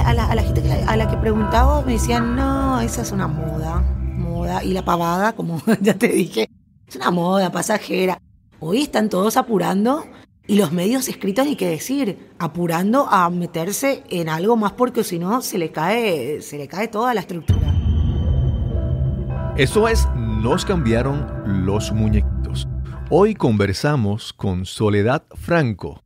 a la gente a la que preguntaba me decían, no, esa es una moda. Y la pavada, como ya te dije, es una moda pasajera. Hoy están todos apurando y los medios escritos, ni qué decir, apurando a meterse en algo más porque si no se le cae toda la estructura. Eso es Nos cambiaron los muñequitos. Hoy conversamos con Soledad Franco.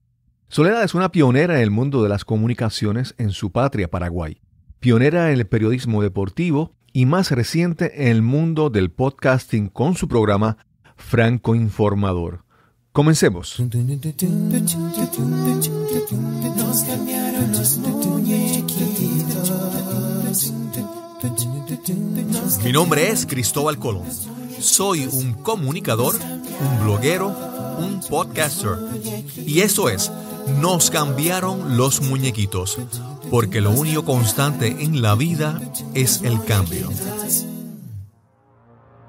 Soledad es una pionera en el mundo de las comunicaciones en su patria, Paraguay. Pionera en el periodismo deportivo y más reciente en el mundo del podcasting con su programa Franco Informador. Comencemos. Mi nombre es Cristóbal Colón. Soy un comunicador, un bloguero, un podcaster. Y eso es, Nos cambiaron los muñequitos, porque lo único constante en la vida es el cambio.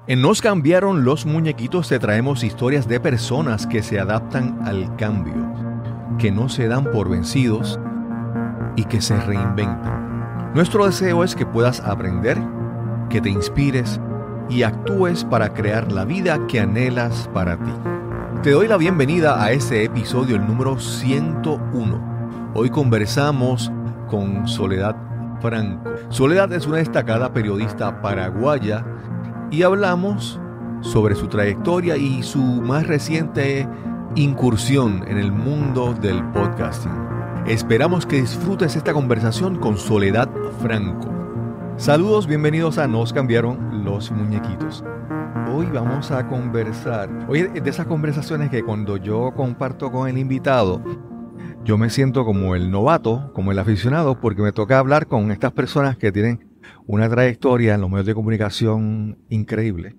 En Nos cambiaron los muñequitos te traemos historias de personas que se adaptan al cambio, que no se dan por vencidos y que se reinventan. Nuestro deseo es que puedas aprender, que te inspires y actúes para crear la vida que anhelas para ti. Te doy la bienvenida a este episodio, el número 101. Hoy conversamos con Soledad Franco. Soledad es una destacada periodista paraguaya y hablamos sobre su trayectoria y su más reciente incursión en el mundo del podcasting. Esperamos que disfrutes esta conversación con Soledad Franco. Saludos, bienvenidos a Nos cambiaron los muñequitos. Hoy vamos a conversar. Hoy de esas conversaciones que cuando yo comparto con el invitado, yo me siento como el novato, como el aficionado, porque me toca hablar con estas personas que tienen una trayectoria en los medios de comunicación increíble.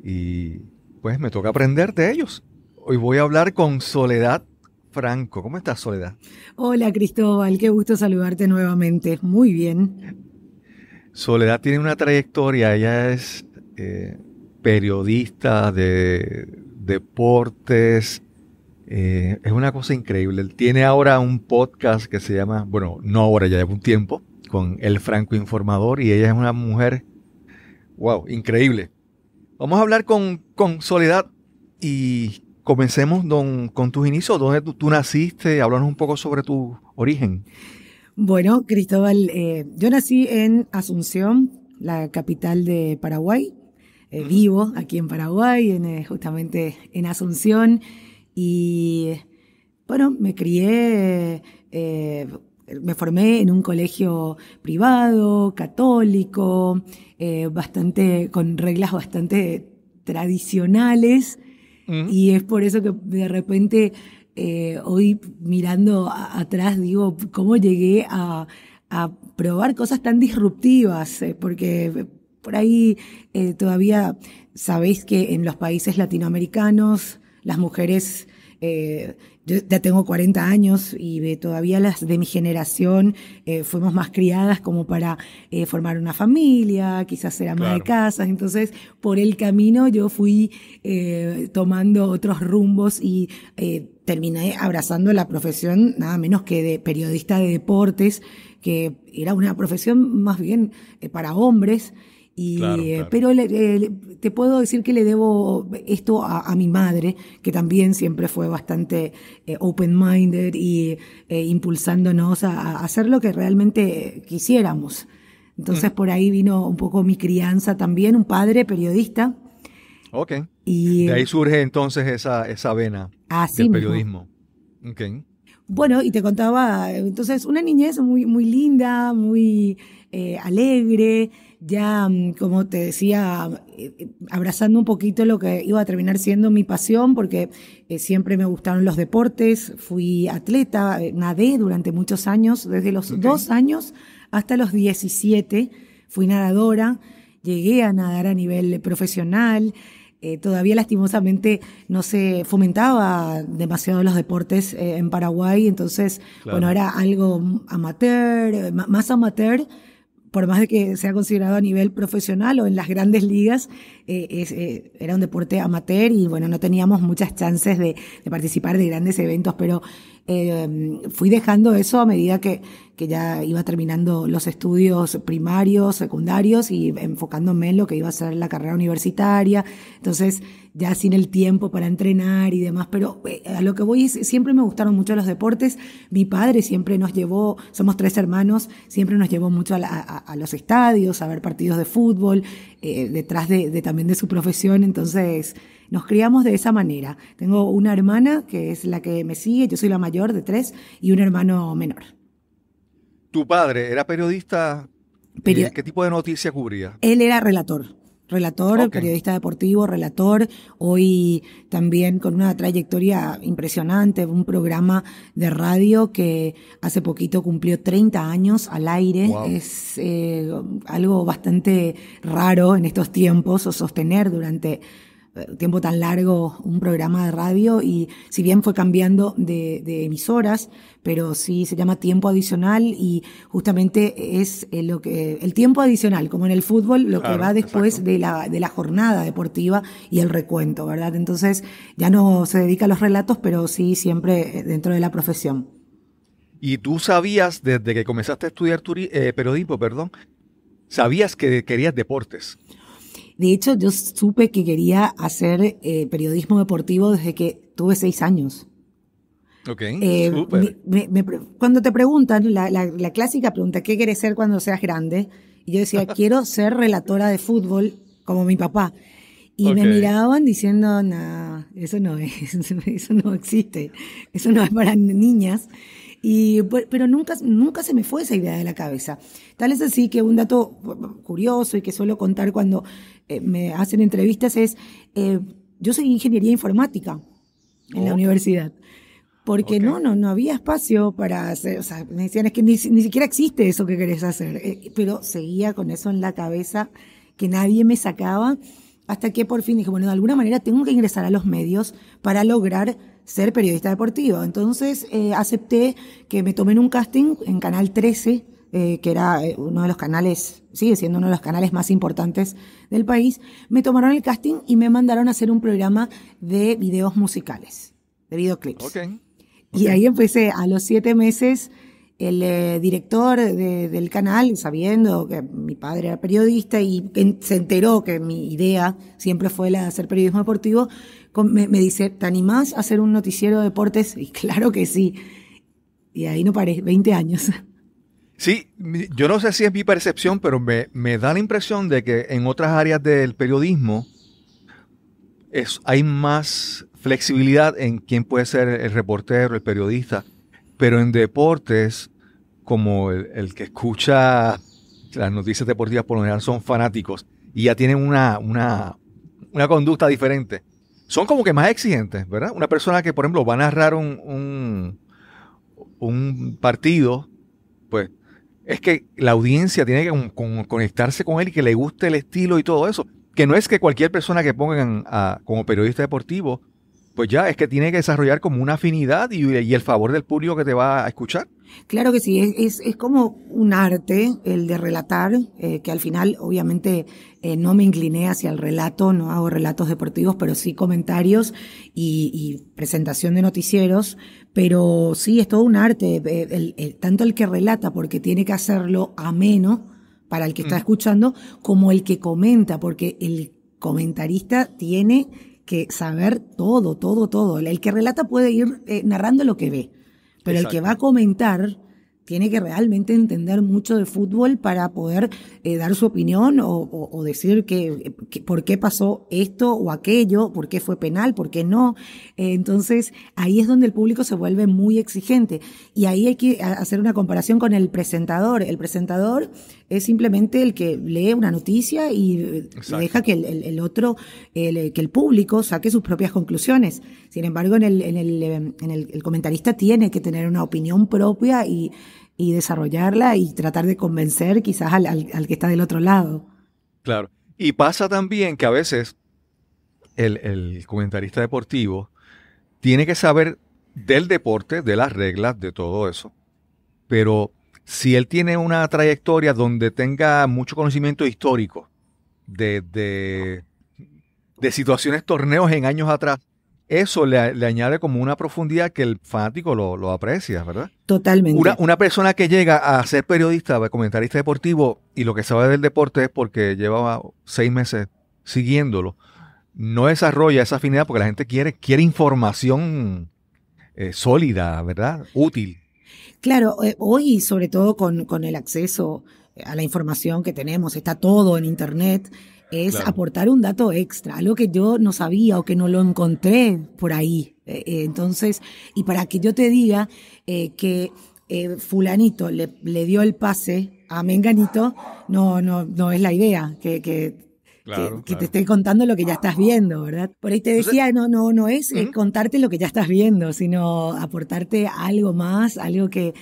Y pues me toca aprender de ellos. Hoy voy a hablar con Soledad Franco. ¿Cómo estás, Soledad? Hola, Cristóbal, qué gusto saludarte nuevamente. Muy bien. Soledad tiene una trayectoria, ella es periodista de deportes, es una cosa increíble. Él tiene ahora un podcast que se llama, bueno, no ahora, ya lleva un tiempo, con El Franco Informador, y ella es una mujer, wow, increíble. Vamos a hablar con Soledad y comencemos con tus inicios. ¿Dónde tú naciste? Háblanos un poco sobre tu origen. Bueno, Cristóbal, yo nací en Asunción, la capital de Paraguay. Vivo aquí en Paraguay, justamente en Asunción. Y bueno, me crié, me formé en un colegio privado, católico, con reglas bastante tradicionales. Y es por eso que de repente hoy mirando atrás digo, ¿cómo llegué a probar cosas tan disruptivas? Porque por ahí todavía sabéis que en los países latinoamericanos las mujeres, yo ya tengo 40 años y todavía las de mi generación fuimos más criadas como para formar una familia, quizás ser ama de casa. Entonces, por el camino yo fui tomando otros rumbos y terminé abrazando la profesión nada menos que de periodista de deportes, que era una profesión más bien para hombres. Claro. Pero te puedo decir que le debo esto a mi madre, que también siempre fue bastante open-minded y impulsándonos a hacer lo que realmente quisiéramos. Entonces por ahí vino un poco mi crianza también, un padre periodista. Ok. Y de ahí surge entonces esa vena del periodismo. Okay. Bueno, y te contaba, entonces una niñez muy, muy linda, muy alegre. Ya, como te decía, abrazando un poquito lo que iba a terminar siendo mi pasión, porque siempre me gustaron los deportes, fui atleta, nadé durante muchos años, desde los 2 años hasta los 17, fui nadadora, llegué a nadar a nivel profesional. Todavía lastimosamente no se fomentaba demasiado los deportes en Paraguay, entonces, bueno, era algo amateur, más amateur, por más de que sea considerado a nivel profesional o en las grandes ligas, era un deporte amateur y bueno, no teníamos muchas chances de participar de grandes eventos, pero fui dejando eso a medida que ya iba terminando los estudios primarios, secundarios y enfocándome en lo que iba a ser la carrera universitaria. Entonces, ya sin el tiempo para entrenar y demás, pero a lo que voy es, siempre me gustaron mucho los deportes. Mi padre siempre nos llevó, somos 3 hermanos, siempre nos llevó mucho a los estadios, a ver partidos de fútbol, detrás también de su profesión. Entonces, nos criamos de esa manera. Tengo una hermana que es la que me sigue, yo soy la mayor de 3, y un hermano menor. ¿Tu padre era periodista? ¿Qué tipo de noticia cubría? Él era relator, okay. Periodista deportivo, relator, hoy también con una trayectoria impresionante, un programa de radio que hace poquito cumplió 30 años al aire. Wow. Es algo bastante raro en estos tiempos, sostener durante tiempo tan largo un programa de radio, y si bien fue cambiando de emisoras, pero sí se llama tiempo adicional, y justamente es el tiempo adicional, como en el fútbol, lo que va después de la jornada deportiva y el recuento, ¿verdad? Entonces ya no se dedica a los relatos, pero sí siempre dentro de la profesión. ¿Y tú sabías desde que comenzaste a estudiar periodismo, sabías que querías deportes? De hecho, yo supe que quería hacer periodismo deportivo desde que tuve 6 años. Ok, súper. Cuando te preguntan, la clásica pregunta, ¿qué quieres ser cuando seas grande? Y yo decía, quiero ser relatora de fútbol como mi papá. Y me miraban diciendo, no, eso no es, eso no existe, eso no es para niñas. Pero nunca se me fue esa idea de la cabeza. Tal es así que un dato curioso y que suelo contar cuando me hacen entrevistas es, yo soy ingeniería informática en la universidad. Porque no había espacio para hacer, o sea, me decían, es que ni siquiera existe eso que querés hacer. Pero seguía con eso en la cabeza que nadie me sacaba, hasta que por fin dije, bueno, de alguna manera tengo que ingresar a los medios para lograr ser periodista deportivo. Entonces acepté que me tomen un casting en Canal 13, que era uno de los canales, sigue siendo uno de los canales más importantes del país. Me tomaron el casting y me mandaron a hacer un programa de videos musicales, de videoclips. Y ahí empecé. A los 7 meses, el director del canal, sabiendo que mi padre era periodista y se enteró que mi idea siempre fue la de hacer periodismo deportivo, me dice, ¿te animás a hacer un noticiero de deportes? Y claro que sí. Y ahí no paré, 20 años. Sí, yo no sé si es mi percepción, pero me da la impresión de que en otras áreas del periodismo hay más flexibilidad en quién puede ser el reportero, el periodista, pero en deportes, como el que escucha las noticias deportivas, por lo general son fanáticos y ya tienen una conducta diferente. Son como que más exigentes, ¿verdad? Una persona que, por ejemplo, va a narrar un partido, pues es que la audiencia tiene que conectarse con él y que le guste el estilo y todo eso. Que no es que cualquier persona que pongan como periodista deportivo, pues ya es que tiene que desarrollar como una afinidad y el favor del público que te va a escuchar. Claro que sí, es como un arte el de relatar, que al final obviamente no me incliné hacia el relato, no hago relatos deportivos, pero sí comentarios y presentación de noticieros, pero sí es todo un arte, tanto el que relata porque tiene que hacerlo ameno para el que está escuchando, como el que comenta, porque el comentarista tiene que saber todo. El que relata puede ir narrando lo que ve, pero el que va a comentar tiene que realmente entender mucho de fútbol para poder dar su opinión o decir que por qué pasó esto o aquello, por qué fue penal, por qué no. Entonces, ahí es donde el público se vuelve muy exigente. Y ahí hay que hacer una comparación con el presentador. El presentador es simplemente el que lee una noticia y deja que que el público saque sus propias conclusiones. Sin embargo, el comentarista tiene que tener una opinión propia y desarrollarla y tratar de convencer quizás al que está del otro lado. Claro. Y pasa también que a veces el comentarista deportivo tiene que saber del deporte, de las reglas, de todo eso. Pero si él tiene una trayectoria donde tenga mucho conocimiento histórico de situaciones, torneos en años atrás, eso le añade como una profundidad que el fanático lo aprecia, ¿verdad? Totalmente. Una persona que llega a ser periodista, comentarista deportivo, y lo que sabe del deporte es porque lleva 6 meses siguiéndolo, no desarrolla esa afinidad porque la gente quiere información sólida, ¿verdad? Útil. Claro, hoy sobre todo con el acceso a la información que tenemos, está todo en Internet, es Claro. aportar un dato extra, algo que yo no sabía o que no lo encontré por ahí. Entonces, y para que yo te diga que fulanito le dio el pase a Menganito, no es la idea, Claro, que te claro. esté contando lo que ya estás viendo, ¿verdad? Por ahí te decía, no es contarte lo que ya estás viendo, sino aportarte algo más, algo que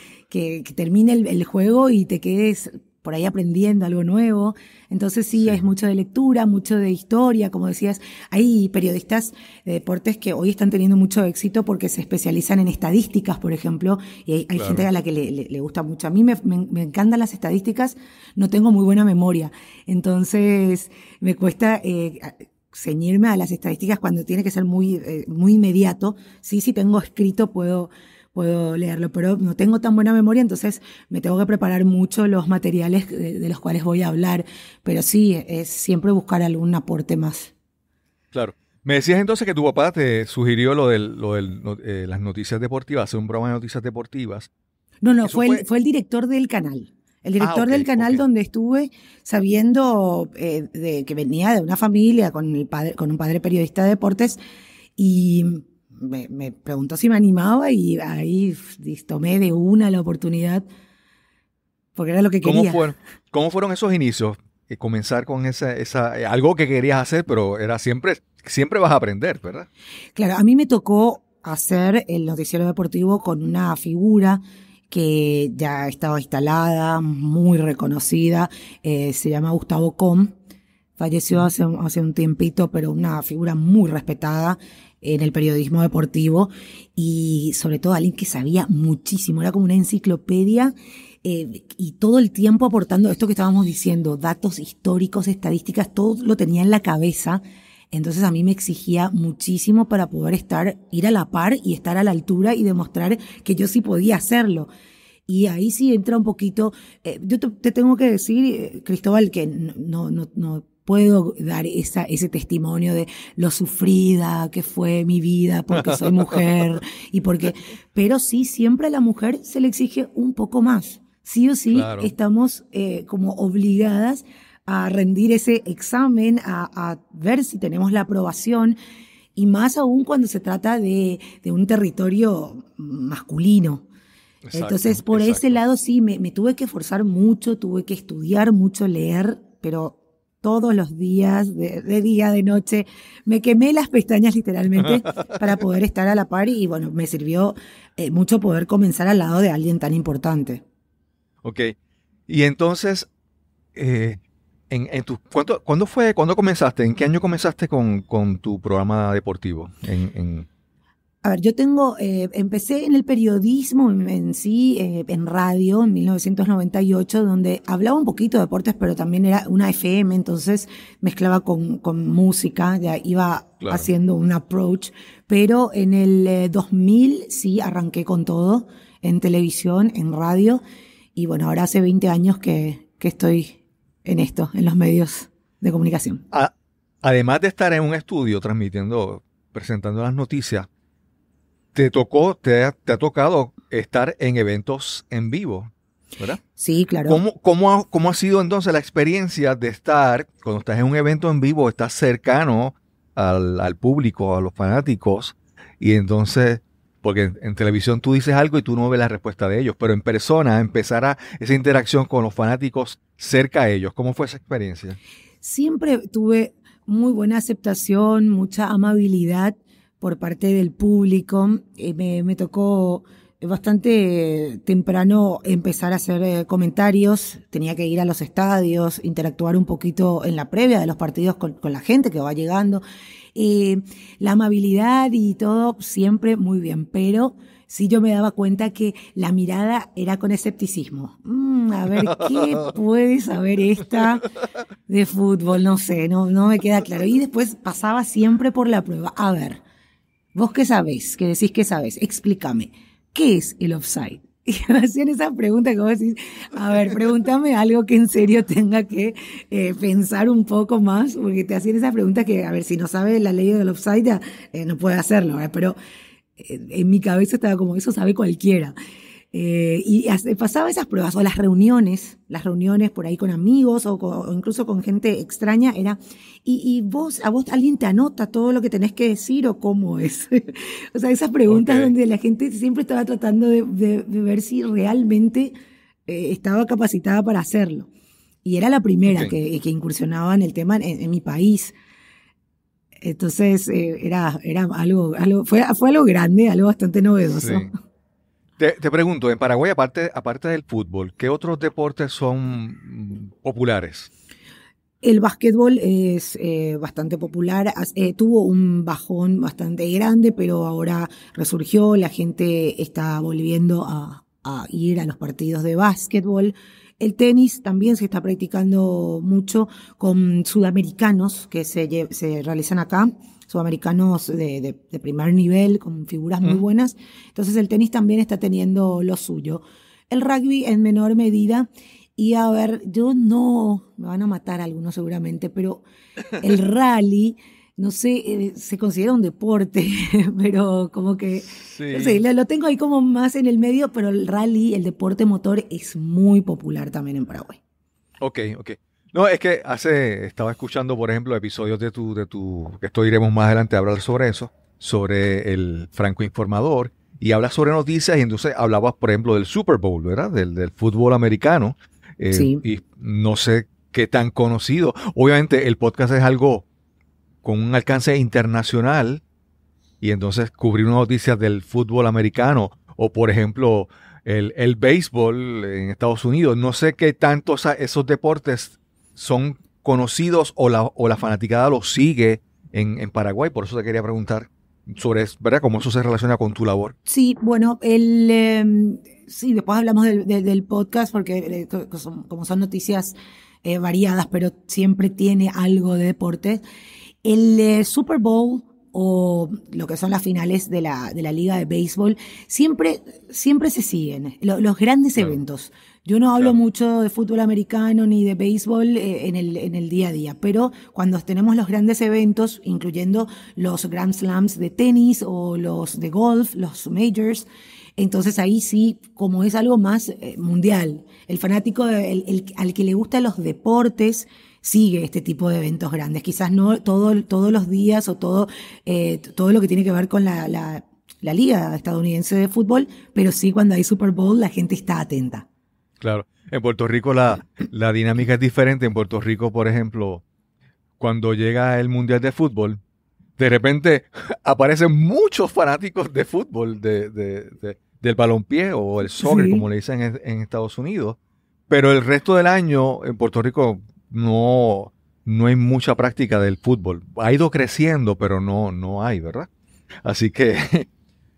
termine el juego y te quedes por ahí aprendiendo algo nuevo. Entonces sí, es mucho de lectura, mucho de historia, como decías. Hay periodistas de deportes que hoy están teniendo mucho éxito porque se especializan en estadísticas, por ejemplo, y hay Claro. gente a la que le gusta mucho. A mí me encantan las estadísticas, no tengo muy buena memoria, entonces me cuesta ceñirme a las estadísticas cuando tiene que ser muy inmediato. Sí, si tengo escrito puedo leerlo, pero no tengo tan buena memoria, entonces me tengo que preparar mucho los materiales de los cuales voy a hablar, pero sí, es siempre buscar algún aporte más. Claro. Me decías entonces que tu papá te sugirió las noticias deportivas, hacer un programa de noticias deportivas. No, Eso fue el director del canal. El director del canal ok. donde estuve sabiendo de que venía de una familia con un padre periodista de deportes y me preguntó si me animaba y ahí tomé de una la oportunidad porque era lo que ¿Cómo quería. fueron esos inicios? Comenzar con algo que querías hacer, pero era siempre vas a aprender, ¿verdad? Claro, a mí me tocó hacer el noticiero deportivo con una figura que ya estaba instalada, muy reconocida, se llama Gustavo Com. Falleció hace un tiempito, pero una figura muy respetada en el periodismo deportivo y sobre todo alguien que sabía muchísimo, era como una enciclopedia y todo el tiempo aportando esto que estábamos diciendo, datos históricos, estadísticas, todo lo tenía en la cabeza. Entonces a mí me exigía muchísimo para poder ir a la par y estar a la altura y demostrar que yo sí podía hacerlo. Y ahí sí entra un poquito, yo te tengo que decir, Cristóbal, que no puedo dar ese testimonio de lo sufrida que fue mi vida porque soy mujer pero sí, siempre a la mujer se le exige un poco más. Sí o sí, Claro. estamos como obligadas a rendir ese examen, a ver si tenemos la aprobación, y más aún cuando se trata de un territorio masculino. Exacto, Entonces, por ese lado sí, me tuve que esforzar mucho, tuve que estudiar mucho, leer, pero todos los días, de día, de noche, me quemé las pestañas literalmente para poder estar a la par y bueno, me sirvió mucho poder comenzar al lado de alguien tan importante. Ok. Y entonces, ¿cuándo comenzaste? ¿En qué año comenzaste con tu programa deportivo? A ver, yo empecé en el periodismo en sí, en radio, en 1998, donde hablaba un poquito de deportes, pero también era una FM, entonces mezclaba con música, ya iba haciendo un approach, pero en el 2000 sí arranqué con todo, en televisión, en radio, y bueno, ahora hace 20 años que estoy en esto, en los medios de comunicación. Además de estar en un estudio presentando las noticias, te ha tocado estar en eventos en vivo, ¿verdad? Sí, claro. ¿Cómo ha sido entonces la experiencia de estar, cuando estás en un evento en vivo, estás cercano al público, a los fanáticos, y entonces, porque en televisión tú dices algo y tú no ves la respuesta de ellos, pero en persona empezar esa interacción con los fanáticos cerca a ellos? ¿Cómo fue esa experiencia? Siempre tuve muy buena aceptación, mucha amabilidad por parte del público. Me tocó bastante temprano empezar a hacer comentarios, tenía que ir a los estadios, interactuar un poquito en la previa de los partidos con la gente que va llegando. La amabilidad y todo siempre muy bien, pero sí yo me daba cuenta que la mirada era con escepticismo. A ver, ¿qué puede saber esta de fútbol? No sé, no me queda claro. Y después pasaba siempre por la prueba. A ver, vos qué sabés, que decís que sabés, explícame, ¿qué es el offside? Y me hacían esa pregunta que vos decís, a ver, pregúntame algo que en serio tenga que pensar un poco más, porque te hacían esa pregunta que, a ver, si no sabe la ley del offside, no puede hacerlo, ¿verdad? Pero en mi cabeza estaba como, eso sabe cualquiera. Pasaba esas pruebas, o las reuniones por ahí con amigos o incluso con gente extraña, era, y a vos alguien te anota todo lo que tenés que decir o cómo es. O sea, esas preguntas donde la gente siempre estaba tratando de ver si realmente estaba capacitada para hacerlo. Y era la primera que incursionaba en el tema en mi país. Entonces, era algo fue algo grande, algo bastante novedoso. Sí. Te pregunto, en Paraguay, aparte del fútbol, ¿qué otros deportes son populares? El básquetbol es bastante popular, tuvo un bajón bastante grande, pero ahora resurgió, la gente está volviendo a ir a los partidos de básquetbol. El tenis también se está practicando mucho con sudamericanos que se realizan acá, sudamericanos de primer nivel, con figuras muy buenas. Entonces el tenis también está teniendo lo suyo. El rugby en menor medida. Y a ver, me van a matar algunos seguramente, pero el rally, no sé, se considera un deporte, pero como que, sí. No sé, lo tengo ahí como más en el medio, pero el rally, el deporte motor, es muy popular también en Paraguay. Ok. No, es que estaba escuchando, por ejemplo, episodios de tu, que esto iremos más adelante a hablar sobre eso, sobre el Franco Informador, y hablas sobre noticias, y entonces hablabas, por ejemplo, del Super Bowl, ¿verdad? Del fútbol americano. Sí. Y no sé qué tan conocido. Obviamente el podcast es algo con un alcance internacional, y entonces cubrir una noticia del fútbol americano o, por ejemplo, el béisbol en Estados Unidos. No sé qué tanto esos deportes son conocidos o la fanaticada los sigue en Paraguay. Por eso te quería preguntar sobre, ¿verdad?, cómo eso se relaciona con tu labor. Sí, bueno, sí, después hablamos del podcast porque como son noticias variadas, pero siempre tiene algo de deporte. El Super Bowl o lo que son las finales de la liga de béisbol siempre se siguen los grandes eventos. Yo no hablo mucho de fútbol americano ni de béisbol en el día a día, pero cuando tenemos los grandes eventos, incluyendo los Grand Slams de tenis o los de golf, los majors, entonces ahí sí, como es algo más mundial, el fanático, al que le gustan los deportes, sigue este tipo de eventos grandes. Quizás no todos los días o todo lo que tiene que ver con la liga estadounidense de fútbol, pero sí cuando hay Super Bowl la gente está atenta. Claro. En Puerto Rico la dinámica es diferente. En Puerto Rico, por ejemplo, cuando llega el Mundial de Fútbol, de repente aparecen muchos fanáticos de fútbol, del balompié o el soccer, como le dicen en Estados Unidos. Pero el resto del año en Puerto Rico no hay mucha práctica del fútbol. Ha ido creciendo, pero no hay, ¿verdad? Así que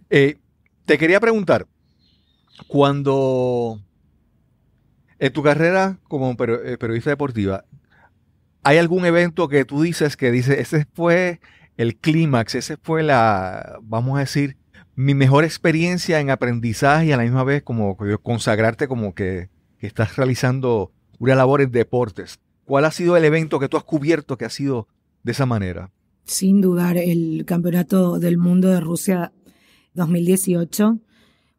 te quería preguntar, cuando en tu carrera como periodista deportiva, ¿hay algún evento que tú dices ese fue el clímax, ese fue vamos a decir, mi mejor experiencia en aprendizaje y a la misma vez como consagrarte como que estás realizando una labor en deportes? ¿Cuál ha sido el evento que tú has cubierto que ha sido de esa manera? Sin dudar, el Campeonato del Mundo de Rusia 2018,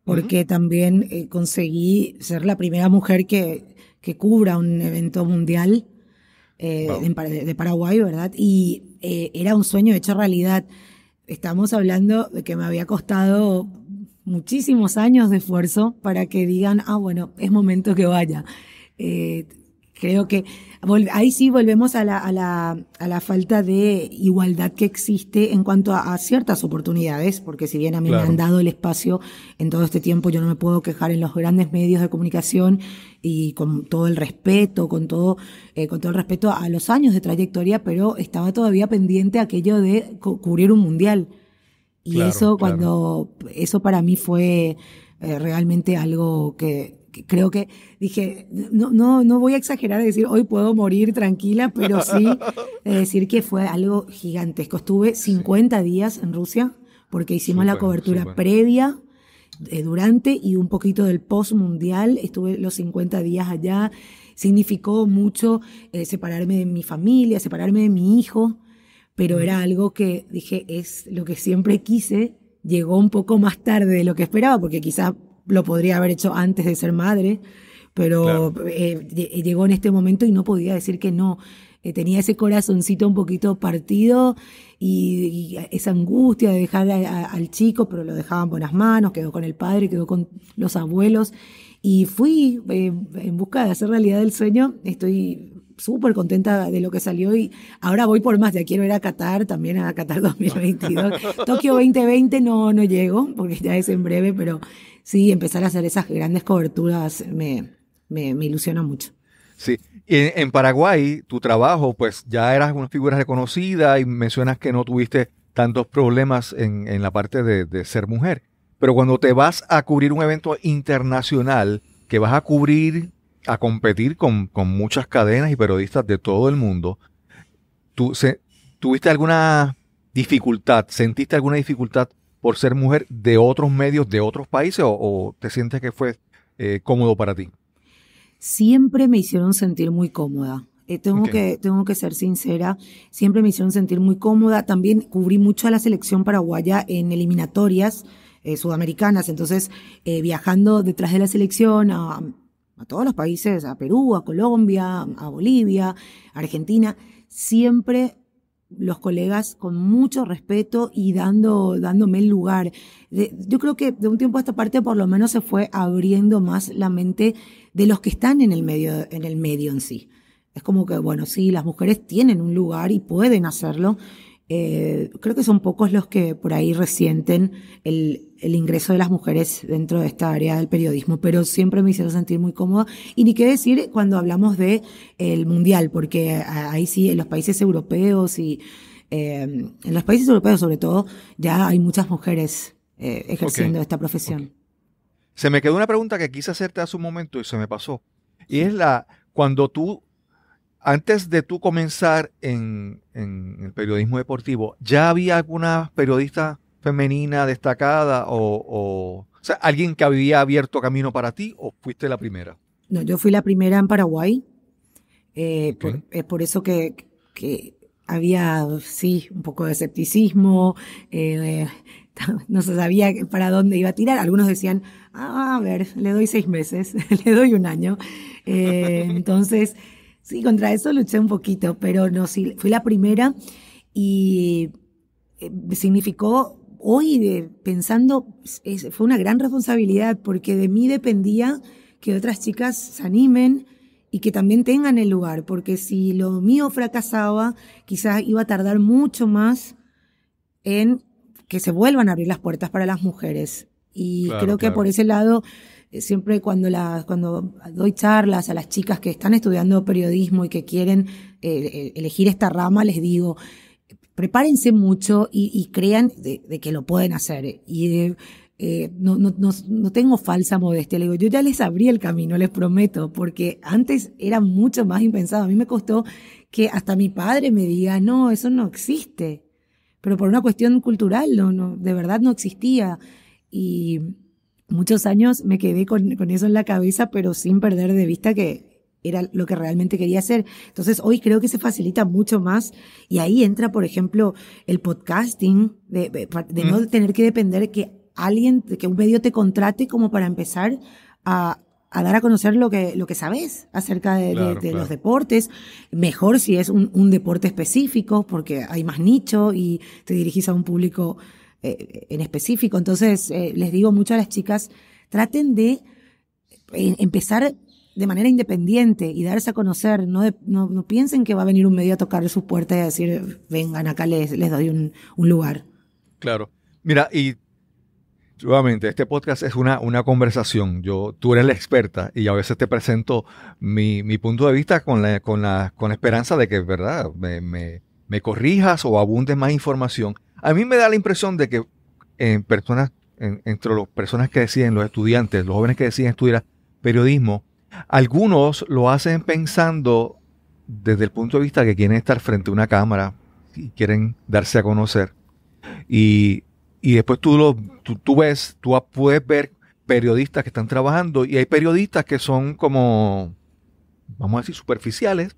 porque también conseguí ser la primera mujer que cubra un evento mundial de Paraguay, ¿verdad? Y era un sueño hecho realidad. Estamos hablando de que me había costado muchísimos años de esfuerzo para que digan, bueno, es momento que vaya. Creo que ahí sí volvemos a la falta de igualdad que existe en cuanto a ciertas oportunidades, porque si bien a mí me han dado el espacio en todo este tiempo, yo no me puedo quejar en los grandes medios de comunicación y con todo el respeto, con todo el respeto a los años de trayectoria, pero estaba todavía pendiente aquello de cubrir un mundial. Y eso para mí fue realmente algo que creo que dije, no voy a exagerar y decir hoy puedo morir tranquila, pero sí decir que fue algo gigantesco. Estuve 50 días en Rusia porque hicimos la cobertura previa, durante y un poquito del post mundial. Estuve los 50 días allá. Significó mucho separarme de mi familia, separarme de mi hijo, pero era algo que dije, es lo que siempre quise. Llegó un poco más tarde de lo que esperaba, porque quizás lo podría haber hecho antes de ser madre, pero claro, llegó en este momento y no podía decir que no. Tenía ese corazoncito un poquito partido y esa angustia de dejar al chico, pero lo dejaba en buenas manos, quedó con el padre, quedó con los abuelos y fui en busca de hacer realidad el sueño. Estoy súper contenta de lo que salió y ahora voy por más. Ya quiero ir a Qatar, también a Qatar 2022. Tokio 2020 no llego porque ya es en breve, pero sí, empezar a hacer esas grandes coberturas me ilusiona mucho. Sí, en Paraguay tu trabajo, pues ya eras una figura reconocida y mencionas que no tuviste tantos problemas en la parte de ser mujer. Pero cuando te vas a cubrir un evento internacional, que vas a cubrir, a competir con muchas cadenas y periodistas de todo el mundo, ¿tuviste alguna dificultad, sentiste alguna dificultad por ser mujer de otros medios, de otros países o te sientes que fue cómodo para ti? Siempre me hicieron sentir muy cómoda. Tengo que ser sincera, siempre me hicieron sentir muy cómoda. También cubrí mucho a la selección paraguaya en eliminatorias sudamericanas, entonces viajando detrás de la selección a todos los países, a Perú, a Colombia, a Bolivia, a Argentina, siempre los colegas con mucho respeto y dándome el lugar. Yo creo que de un tiempo a esta parte por lo menos se fue abriendo más la mente de los que están en el medio en sí. Es como que, bueno, sí, las mujeres tienen un lugar y pueden hacerlo. Creo que son pocos los que por ahí resienten el ingreso de las mujeres dentro de esta área del periodismo, pero siempre me hicieron sentir muy cómoda. Y ni qué decir cuando hablamos de el mundial, porque ahí sí, en los países europeos y en los países europeos sobre todo, ya hay muchas mujeres ejerciendo esta profesión. Se me quedó una pregunta que quise hacerte hace un momento y se me pasó. Y es cuando tú, antes de tú comenzar en el periodismo deportivo, ¿ya había alguna periodista femenina destacada o sea, alguien que había abierto camino para ti o fuiste la primera? No, yo fui la primera en Paraguay. Es por eso que había, sí, un poco de escepticismo, no se sabía para dónde iba a tirar. Algunos decían, a ver, le doy 6 meses, le doy 1 año. Entonces, sí, contra eso luché un poquito, pero no, sí, fui la primera y significó, hoy pensando, fue una gran responsabilidad porque de mí dependía que otras chicas se animen y que también tengan el lugar, porque si lo mío fracasaba, quizás iba a tardar mucho más en que se vuelvan a abrir las puertas para las mujeres. Y creo que por ese lado, siempre cuando doy charlas a las chicas que están estudiando periodismo y que quieren elegir esta rama, les digo, prepárense mucho y crean de que lo pueden hacer. Y no tengo falsa modestia. Le digo, yo ya les abrí el camino, les prometo, porque antes era mucho más impensado. A mí me costó que hasta mi padre me diga, no, eso no existe. Pero por una cuestión cultural, no, de verdad no existía. Y muchos años me quedé con eso en la cabeza, pero sin perder de vista que era lo que realmente quería hacer. Entonces hoy creo que se facilita mucho más y ahí entra, por ejemplo, el podcasting, de no tener que depender que un medio te contrate como para empezar a dar a conocer lo que sabes acerca de los deportes. Mejor si es un deporte específico, porque hay más nicho y te dirigís a un público en específico. Entonces, les digo mucho a las chicas, traten de empezar de manera independiente y darse a conocer. No piensen que va a venir un medio a tocar sus puertas y a decir, vengan, acá les doy un lugar. Claro. Mira, y nuevamente, este podcast es una conversación. Tú eres la experta y a veces te presento mi punto de vista con la esperanza de que, ¿verdad?, me corrijas o abundes más información. A mí me da la impresión de que entre las personas que deciden, los estudiantes, los jóvenes que deciden estudiar periodismo, algunos lo hacen pensando desde el punto de vista que quieren estar frente a una cámara y quieren darse a conocer. Y y después tú puedes ver periodistas que están trabajando y hay periodistas que son como, vamos a decir, superficiales,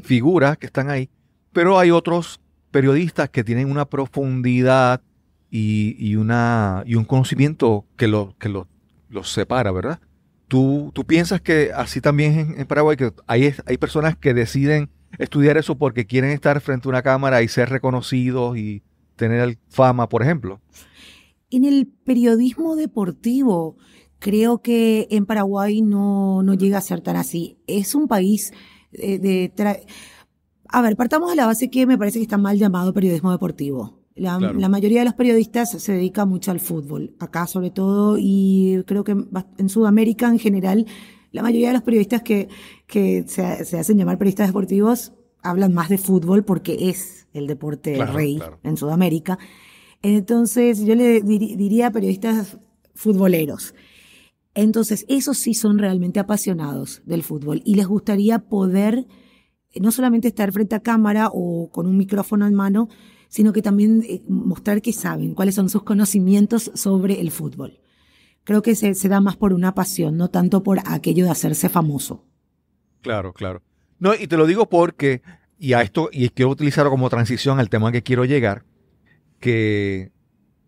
figuras que están ahí, pero hay otros periodistas que tienen una profundidad y un conocimiento que los separa, ¿verdad? ¿Tú piensas que así también en Paraguay, que hay personas que deciden estudiar eso porque quieren estar frente a una cámara y ser reconocidos y tener fama, por ejemplo? En el periodismo deportivo, creo que en Paraguay no llega a ser tan así. Es un país a ver, partamos de la base que me parece que está mal llamado periodismo deportivo. Claro. La mayoría de los periodistas se dedica mucho al fútbol, acá sobre todo, y creo que en Sudamérica en general, la mayoría de los periodistas que se hacen llamar periodistas deportivos hablan más de fútbol porque es el deporte rey en Sudamérica. Entonces yo le diría periodistas futboleros. Entonces esos sí son realmente apasionados del fútbol y les gustaría poder no solamente estar frente a cámara o con un micrófono en mano, sino que también mostrar que saben, cuáles son sus conocimientos sobre el fútbol. Creo que se da más por una pasión, no tanto por aquello de hacerse famoso. Claro, claro. No, y te lo digo porque, y quiero utilizarlo como transición al tema que quiero llegar, que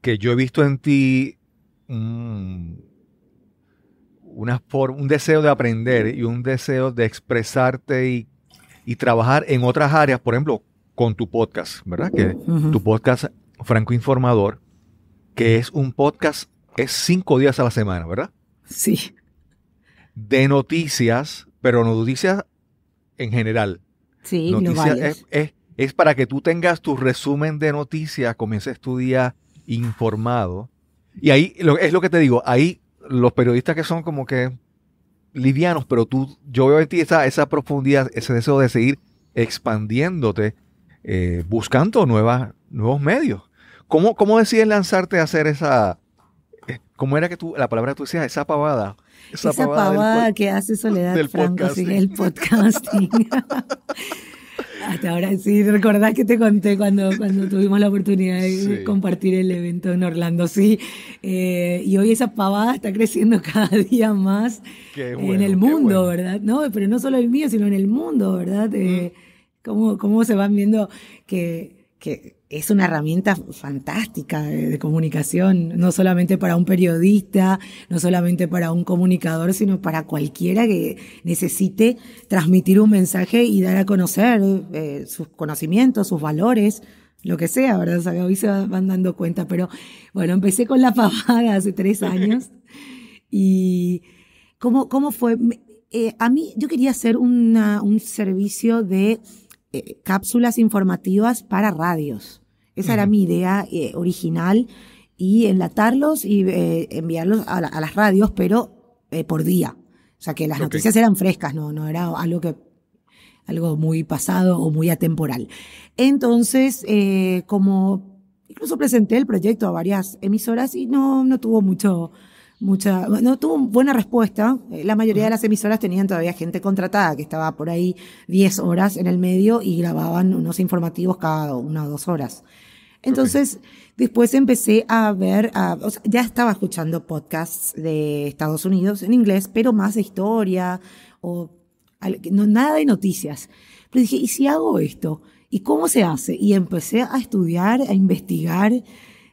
yo he visto en ti un deseo de aprender y un deseo de expresarte y trabajar en otras áreas, por ejemplo, con tu podcast, ¿verdad? Que tu podcast Franco Informador, que es un podcast, es 5 días a la semana, ¿verdad? Sí. De noticias, pero noticias en general. Sí, noticias es para que tú tengas tu resumen de noticias, comiences tu día informado. Y ahí, es lo que te digo, ahí los periodistas que son como que livianos, pero yo veo en ti esa profundidad, ese deseo de seguir expandiéndote, buscando nuevos medios. ¿Cómo decides lanzarte a hacer esa, cómo era que la palabra que tú decías, esa pavada? Esa pavada que hace Soledad Franco, sigue el podcasting. Hasta ahora sí, recordás que te conté cuando tuvimos la oportunidad de compartir el evento en Orlando, sí. Y hoy esa pavada está creciendo cada día más en el mundo, ¿verdad? No, pero no solo el mío, sino en el mundo, ¿verdad? Cómo se van viendo que es una herramienta fantástica de comunicación, no solamente para un periodista, no solamente para un comunicador, sino para cualquiera que necesite transmitir un mensaje y dar a conocer sus conocimientos, sus valores, lo que sea, ¿verdad? O sea, hoy se van dando cuenta, pero bueno, empecé con la pavada hace 3 años y ¿cómo fue? A mí yo quería hacer un servicio de cápsulas informativas para radios. Esa era mi idea original, y enlatarlos y enviarlos a las radios, pero por día. O sea, que las noticias eran frescas, no era algo muy pasado o muy atemporal. Entonces, como incluso presenté el proyecto a varias emisoras y no tuvo no tuvo buena respuesta. La mayoría de las emisoras tenían todavía gente contratada que estaba por ahí 10 horas en el medio y grababan unos informativos cada 1 o 2 horas. Entonces, después empecé a ver, o sea, ya estaba escuchando podcasts de Estados Unidos en inglés, pero más de historia nada de noticias. Pero dije, ¿y si hago esto? ¿Y cómo se hace? Y empecé a estudiar, a investigar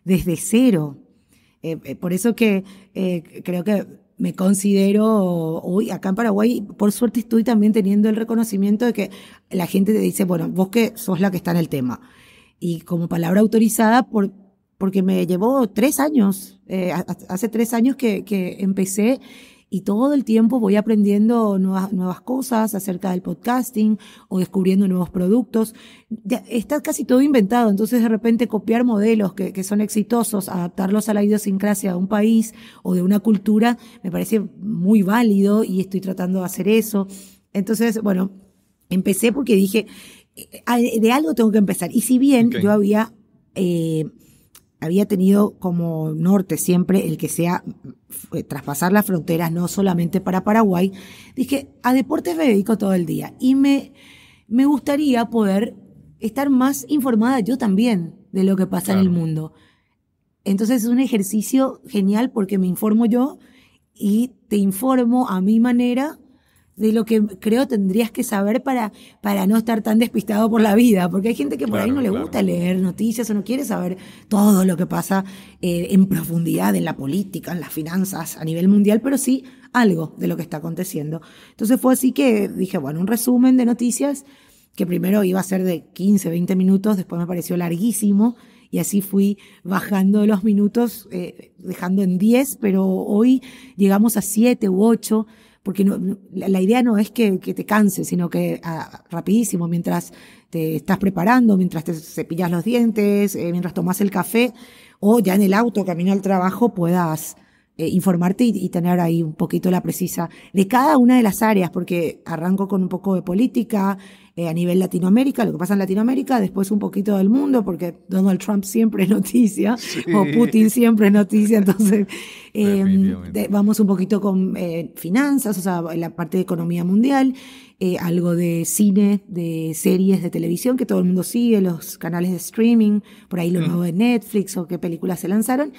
desde cero. Por eso que creo que me considero hoy acá en Paraguay, por suerte estoy también teniendo el reconocimiento de que la gente te dice, bueno, vos que sos la que está en el tema. Y como palabra autorizada porque me llevó 3 años, hace 3 años que empecé, y todo el tiempo voy aprendiendo nuevas cosas acerca del podcasting o descubriendo nuevos productos. Ya está casi todo inventado, entonces de repente copiar modelos que son exitosos, adaptarlos a la idiosincrasia de un país o de una cultura, me parece muy válido y estoy tratando de hacer eso. Entonces, bueno, empecé porque dije, de algo tengo que empezar. Y si bien yo había tenido como norte siempre el que sea traspasar las fronteras, no solamente para Paraguay, dije, a deportes me dedico todo el día y me gustaría poder estar más informada yo también de lo que pasa en el mundo. Entonces es un ejercicio genial porque me informo yo y te informo a mi manera de lo que creo tendrías que saber para no estar tan despistado por la vida, porque hay gente que por ahí no le gusta leer noticias o no quiere saber todo lo que pasa en profundidad en la política, en las finanzas a nivel mundial, pero sí algo de lo que está aconteciendo. Entonces fue así que dije, bueno, un resumen de noticias que primero iba a ser de 15, 20 minutos, después me pareció larguísimo, y así fui bajando los minutos, dejando en 10, pero hoy llegamos a 7 u 8, porque la idea no es que te canses, sino que rapidísimo, mientras te estás preparando, mientras te cepillas los dientes, mientras tomas el café, o ya en el auto, camino al trabajo, puedas informarte y tener ahí un poquito la precisa de cada una de las áreas, porque arranco con un poco de política a nivel Latinoamérica, lo que pasa en Latinoamérica, después un poquito del mundo, porque Donald Trump siempre es noticia, sí, o Putin siempre es noticia, entonces vamos un poquito con finanzas, o sea, la parte de economía mundial, algo de cine, de series de televisión que todo el mundo sigue, los canales de streaming, por ahí lo nuevo de Netflix o qué películas se lanzaron,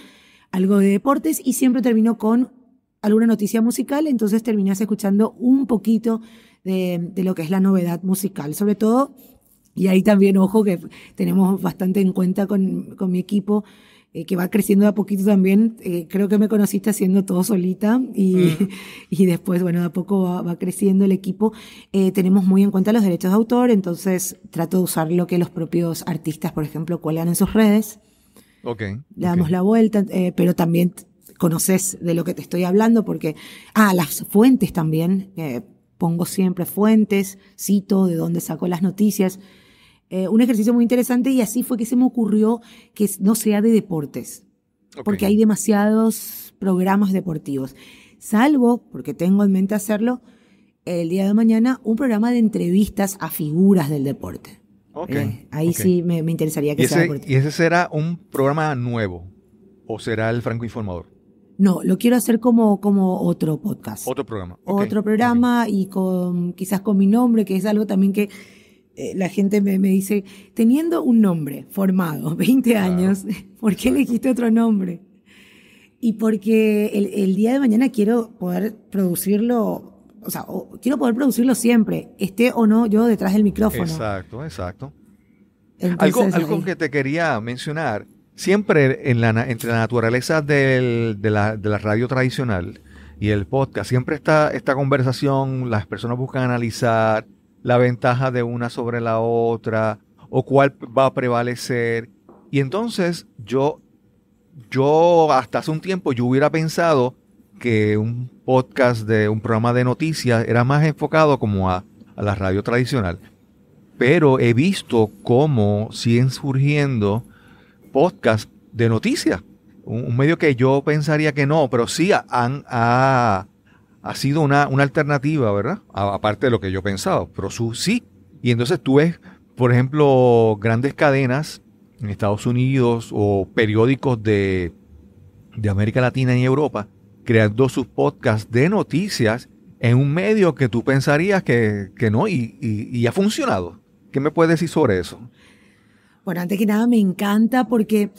algo de deportes, y siempre terminó con alguna noticia musical, entonces terminás escuchando un poquito de lo que es la novedad musical, sobre todo, y ahí también, ojo, que tenemos bastante en cuenta con mi equipo, que va creciendo de a poquito también, creo que me conociste haciendo todo solita, y después, bueno, de a poco va creciendo el equipo, tenemos muy en cuenta los derechos de autor, entonces trato de usar lo que los propios artistas, por ejemplo, cuelgan en sus redes. Le damos la vuelta, pero también conoces de lo que te estoy hablando porque, las fuentes también, pongo siempre fuentes, cito de dónde saco las noticias, un ejercicio muy interesante, y así fue que se me ocurrió que no sea de deportes, porque hay demasiados programas deportivos, salvo, porque tengo en mente hacerlo, el día de mañana, un programa de entrevistas a figuras del deporte. Ahí sí me interesaría que sea deportivo. ¿Y ese será un programa nuevo o será el Franco Informador? No, lo quiero hacer como otro podcast. Otro programa. Otro programa y quizás con mi nombre, que es algo también que la gente me dice, teniendo un nombre formado, 20 años, ¿por qué elegiste otro nombre? Y porque el día de mañana quiero poder producirlo. O sea, quiero poder producirlo siempre, esté o no yo detrás del micrófono. Exacto. Entonces, algo que te quería mencionar, siempre entre la naturaleza de la radio tradicional y el podcast, siempre está esta conversación, las personas buscan analizar la ventaja de una sobre la otra, o cuál va a prevalecer. Y entonces yo hasta hace un tiempo yo hubiera pensado que un podcast de un programa de noticias era más enfocado como a la radio tradicional. Pero he visto cómo siguen surgiendo podcasts de noticias. Un medio que yo pensaría que no, pero sí ha sido una alternativa, ¿verdad? Aparte de lo que yo pensaba, pero sí. Y entonces tú ves, por ejemplo, grandes cadenas en Estados Unidos o periódicos de América Latina y Europa creando sus podcasts de noticias en un medio que tú pensarías que no, y ha funcionado. ¿Qué me puedes decir sobre eso? Bueno, antes que nada me encanta porque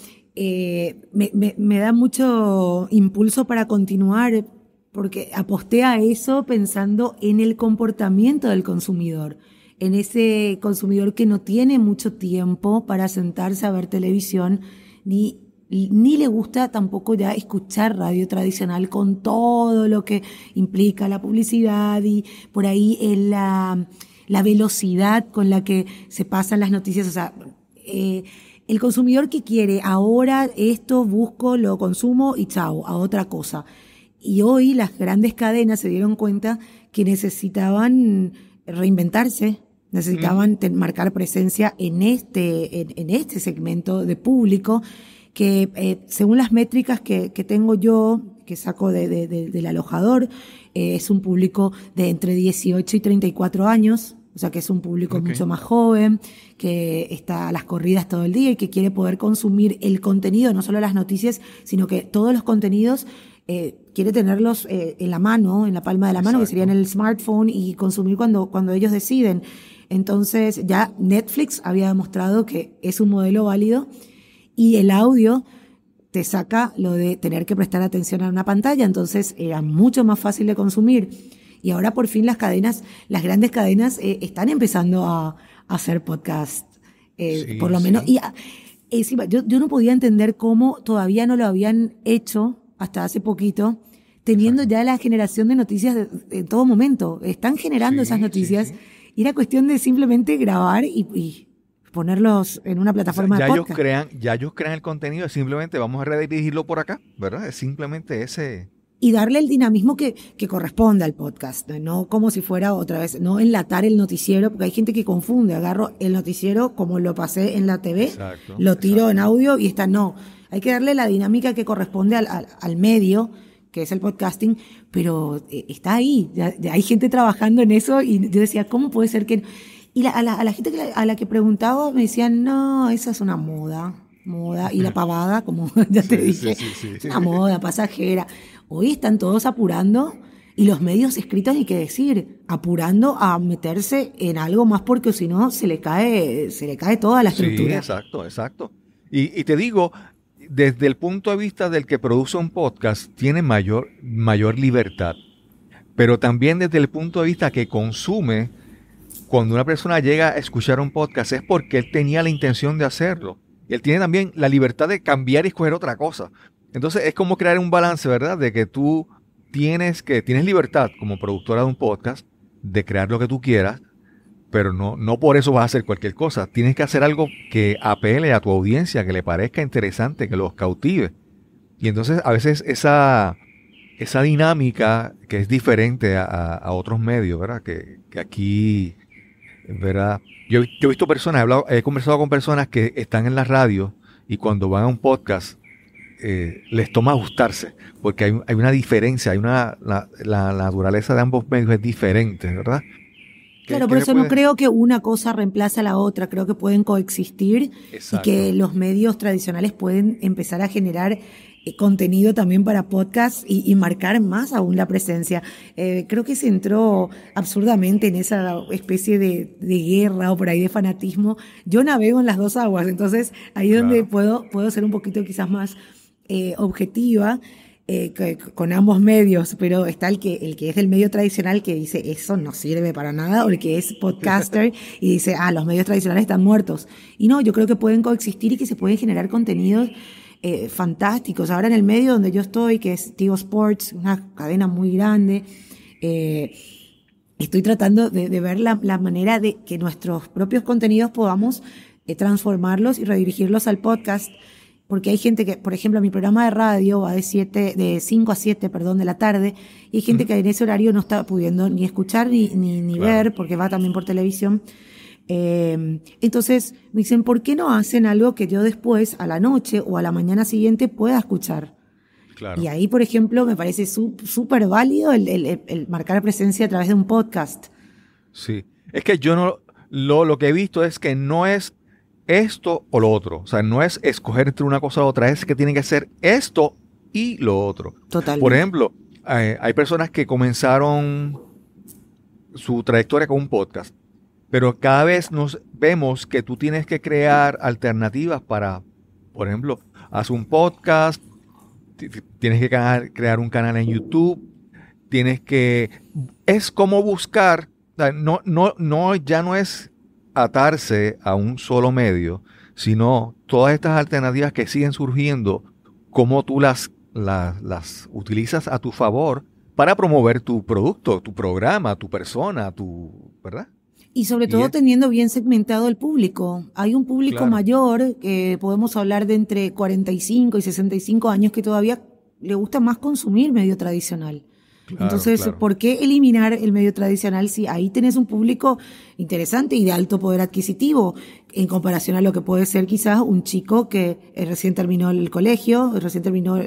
me da mucho impulso para continuar, porque aposté a eso pensando en el comportamiento del consumidor, en ese consumidor que no tiene mucho tiempo para sentarse a ver televisión, ni le gusta tampoco ya escuchar radio tradicional con todo lo que implica la publicidad y por ahí la velocidad con la que se pasan las noticias. O sea, el consumidor que quiere ahora esto, busco, lo consumo y chao, a otra cosa. Y hoy las grandes cadenas se dieron cuenta que necesitaban reinventarse, necesitaban marcar presencia en este segmento de público que según las métricas que tengo yo, que saco del alojador, es un público de entre 18 y 34 años, o sea que es un público mucho más joven, que está a las corridas todo el día y que quiere poder consumir el contenido, no solo las noticias, sino que todos los contenidos quiere tenerlos en la mano, en la palma de la mano, que sería en el smartphone, y consumir cuando ellos deciden. Entonces ya Netflix había demostrado que es un modelo válido. Y el audio, te saca lo de tener que prestar atención a una pantalla, entonces era mucho más fácil de consumir. Y ahora por fin las grandes cadenas están empezando a hacer podcast, Sí, por lo menos. sí. Y encima, yo no podía entender cómo todavía no lo habían hecho hasta hace poquito, teniendo Exacto. ya la generación de noticias en todo momento. Están generando esas Sí, sí, noticias sí. y era cuestión de simplemente grabar y ponerlos en una O sea, plataforma de podcast. ya ellos crean el contenido, es simplemente vamos a redirigirlo por acá, ¿verdad? Es simplemente ese. Y darle el dinamismo que corresponde al podcast, no como si fuera otra vez, no enlatar el noticiero, porque hay gente que confunde, agarro el noticiero como lo pasé en la TV, Exacto, lo tiro en exacto. audio y está, no, hay que darle la dinámica que corresponde al medio, que es el podcasting, pero está ahí, ya hay gente trabajando en eso y yo decía, ¿cómo puede ser que...? Y a la gente a la que preguntaba me decían, no, esa es una moda, y la pavada, como ya te Sí, sí, dije, sí, sí. es una moda pasajera. Hoy están todos apurando y los medios escritos, ni qué decir, apurando a meterse en algo más porque si no se le cae toda la Sí, estructura. exacto, exacto. Y te digo, desde el punto de vista del que produce un podcast, tiene mayor libertad. Pero también desde el punto de vista que consume, cuando una persona llega a escuchar un podcast es porque él tenía la intención de hacerlo. Él tiene también la libertad de cambiar y escoger otra cosa. Entonces es como crear un balance, ¿verdad? De que tú tienes libertad como productora de un podcast de crear lo que tú quieras, pero no por eso vas a hacer cualquier cosa. Tienes que hacer algo que apele a tu audiencia, que le parezca interesante, que los cautive. Y entonces a veces esa dinámica que es diferente a otros medios, ¿verdad? Que aquí, ¿verdad? Yo he visto personas, he conversado con personas que están en la radio y cuando van a un podcast les toma ajustarse, porque hay una diferencia, la naturaleza de ambos medios es diferente, ¿verdad? Claro, ¿Qué por me eso no puedes? creo que una cosa reemplace a la otra, creo que pueden coexistir y que Exacto, los medios tradicionales pueden empezar a generar contenido también para podcast y marcar más aún la presencia. Creo que se entró absurdamente en esa especie de guerra o por ahí de fanatismo. Yo navego en las dos aguas, entonces ahí es donde claro. puedo ser un poquito quizás más objetiva con ambos medios, pero está el que es del medio tradicional que dice eso no sirve para nada, o el que es podcaster y dice, los medios tradicionales están muertos. Y no, yo creo que pueden coexistir y que se pueden generar contenidos fantásticos. Ahora en el medio donde yo estoy, que es Tigo Sports, una cadena muy grande, estoy tratando de ver la manera de que nuestros propios contenidos podamos transformarlos y redirigirlos al podcast. Porque hay gente que, por ejemplo, mi programa de radio va de 5 a 7, perdón, de la tarde, y hay gente Ujú, que en ese horario no está pudiendo ni escuchar ni claro. ver, porque va también por televisión. Entonces me dicen, ¿por qué no hacen algo que yo después, a la noche o a la mañana siguiente, pueda escuchar? Y Claro, ahí, por ejemplo, me parece súper válido el marcar presencia a través de un podcast. sí. Es que yo no, lo que he visto es que no es esto o lo otro. O sea, no es escoger entre una cosa u otra, es que tiene que ser esto y lo otro. Por Totalmente. ejemplo, hay personas que comenzaron su trayectoria con un podcast, pero cada vez nos vemos que tú tienes que crear alternativas para, por ejemplo, haz un podcast, tienes que crear un canal en YouTube, tienes que... Es como buscar, o sea, ya no es atarse a un solo medio, sino todas estas alternativas que siguen surgiendo, cómo tú las utilizas a tu favor para promover tu producto, tu programa, tu persona, ¿verdad? Y sobre Y todo es, teniendo bien segmentado el público. Hay un público claro, mayor, que podemos hablar de entre 45 y 65 años, que todavía le gusta más consumir medio tradicional. claro, Entonces, claro. ¿por qué eliminar el medio tradicional si ahí tenés un público interesante y de alto poder adquisitivo en comparación a lo que puede ser quizás un chico que recién terminó el colegio, recién terminó,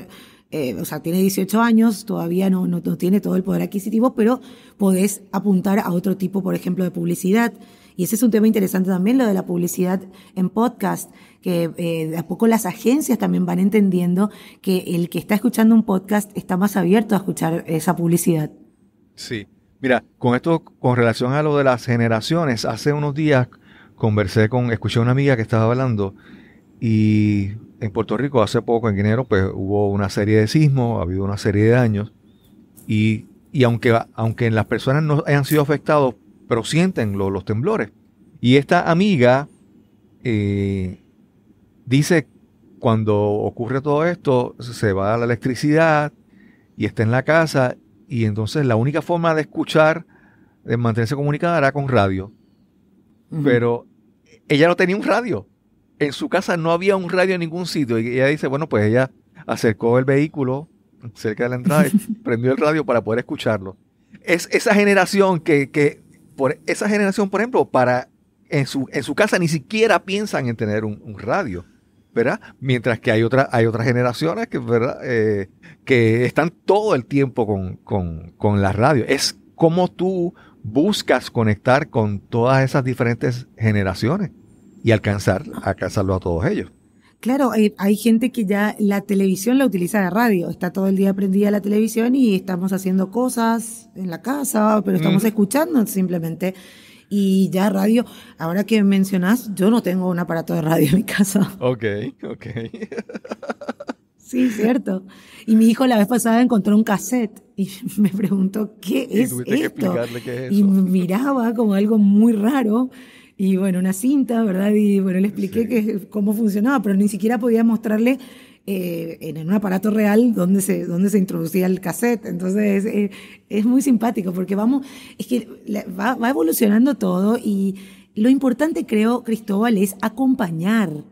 o sea, tiene 18 años, todavía no tiene todo el poder adquisitivo, pero podés apuntar a otro tipo, por ejemplo, de publicidad. Y ese es un tema interesante también, lo de la publicidad en podcast, que de a poco las agencias también van entendiendo que el que está escuchando un podcast está más abierto a escuchar esa publicidad. Sí. Mira, con esto, con relación a lo de las generaciones, hace unos días escuché a una amiga que estaba hablando y en Puerto Rico hace poco, en enero, pues hubo una serie de sismos, ha habido una serie de daños, y aunque las personas no hayan sido afectados, pero sienten los temblores. Y esta amiga dice, cuando ocurre todo esto, se va la electricidad y está en la casa, y entonces la única forma de escuchar, de mantenerse comunicada, era con radio. Uh-huh. Pero ella no tenía un radio. En su casa no había un radio en ningún sitio. Y ella dice, bueno, pues ella acercó el vehículo cerca de la entrada y prendió el radio para poder escucharlo. Es esa generación por ejemplo, en su casa ni siquiera piensan en tener un radio, ¿verdad? Mientras que hay otras generaciones que, ¿verdad? Que están todo el tiempo con la radio. Es como tú buscas conectar con todas esas diferentes generaciones y alcanzarlo a todos ellos. Claro, hay gente que ya la televisión la utiliza de radio, está todo el día prendida la televisión y estamos haciendo cosas en la casa, pero estamos escuchando simplemente. Y ya radio, ahora que mencionás, yo no tengo un aparato de radio en mi casa. Ok. Sí, cierto. Y mi hijo la vez pasada encontró un cassette y me preguntó, ¿qué es esto? Que explicarle qué es eso. Y miraba como algo muy raro. Y bueno, una cinta, ¿verdad? Y bueno, le expliqué cómo funcionaba, pero ni siquiera podía mostrarle en un aparato real dónde se introducía el cassette. Entonces es muy simpático porque es que va evolucionando todo y lo importante, creo, Cristóbal, es acompañar,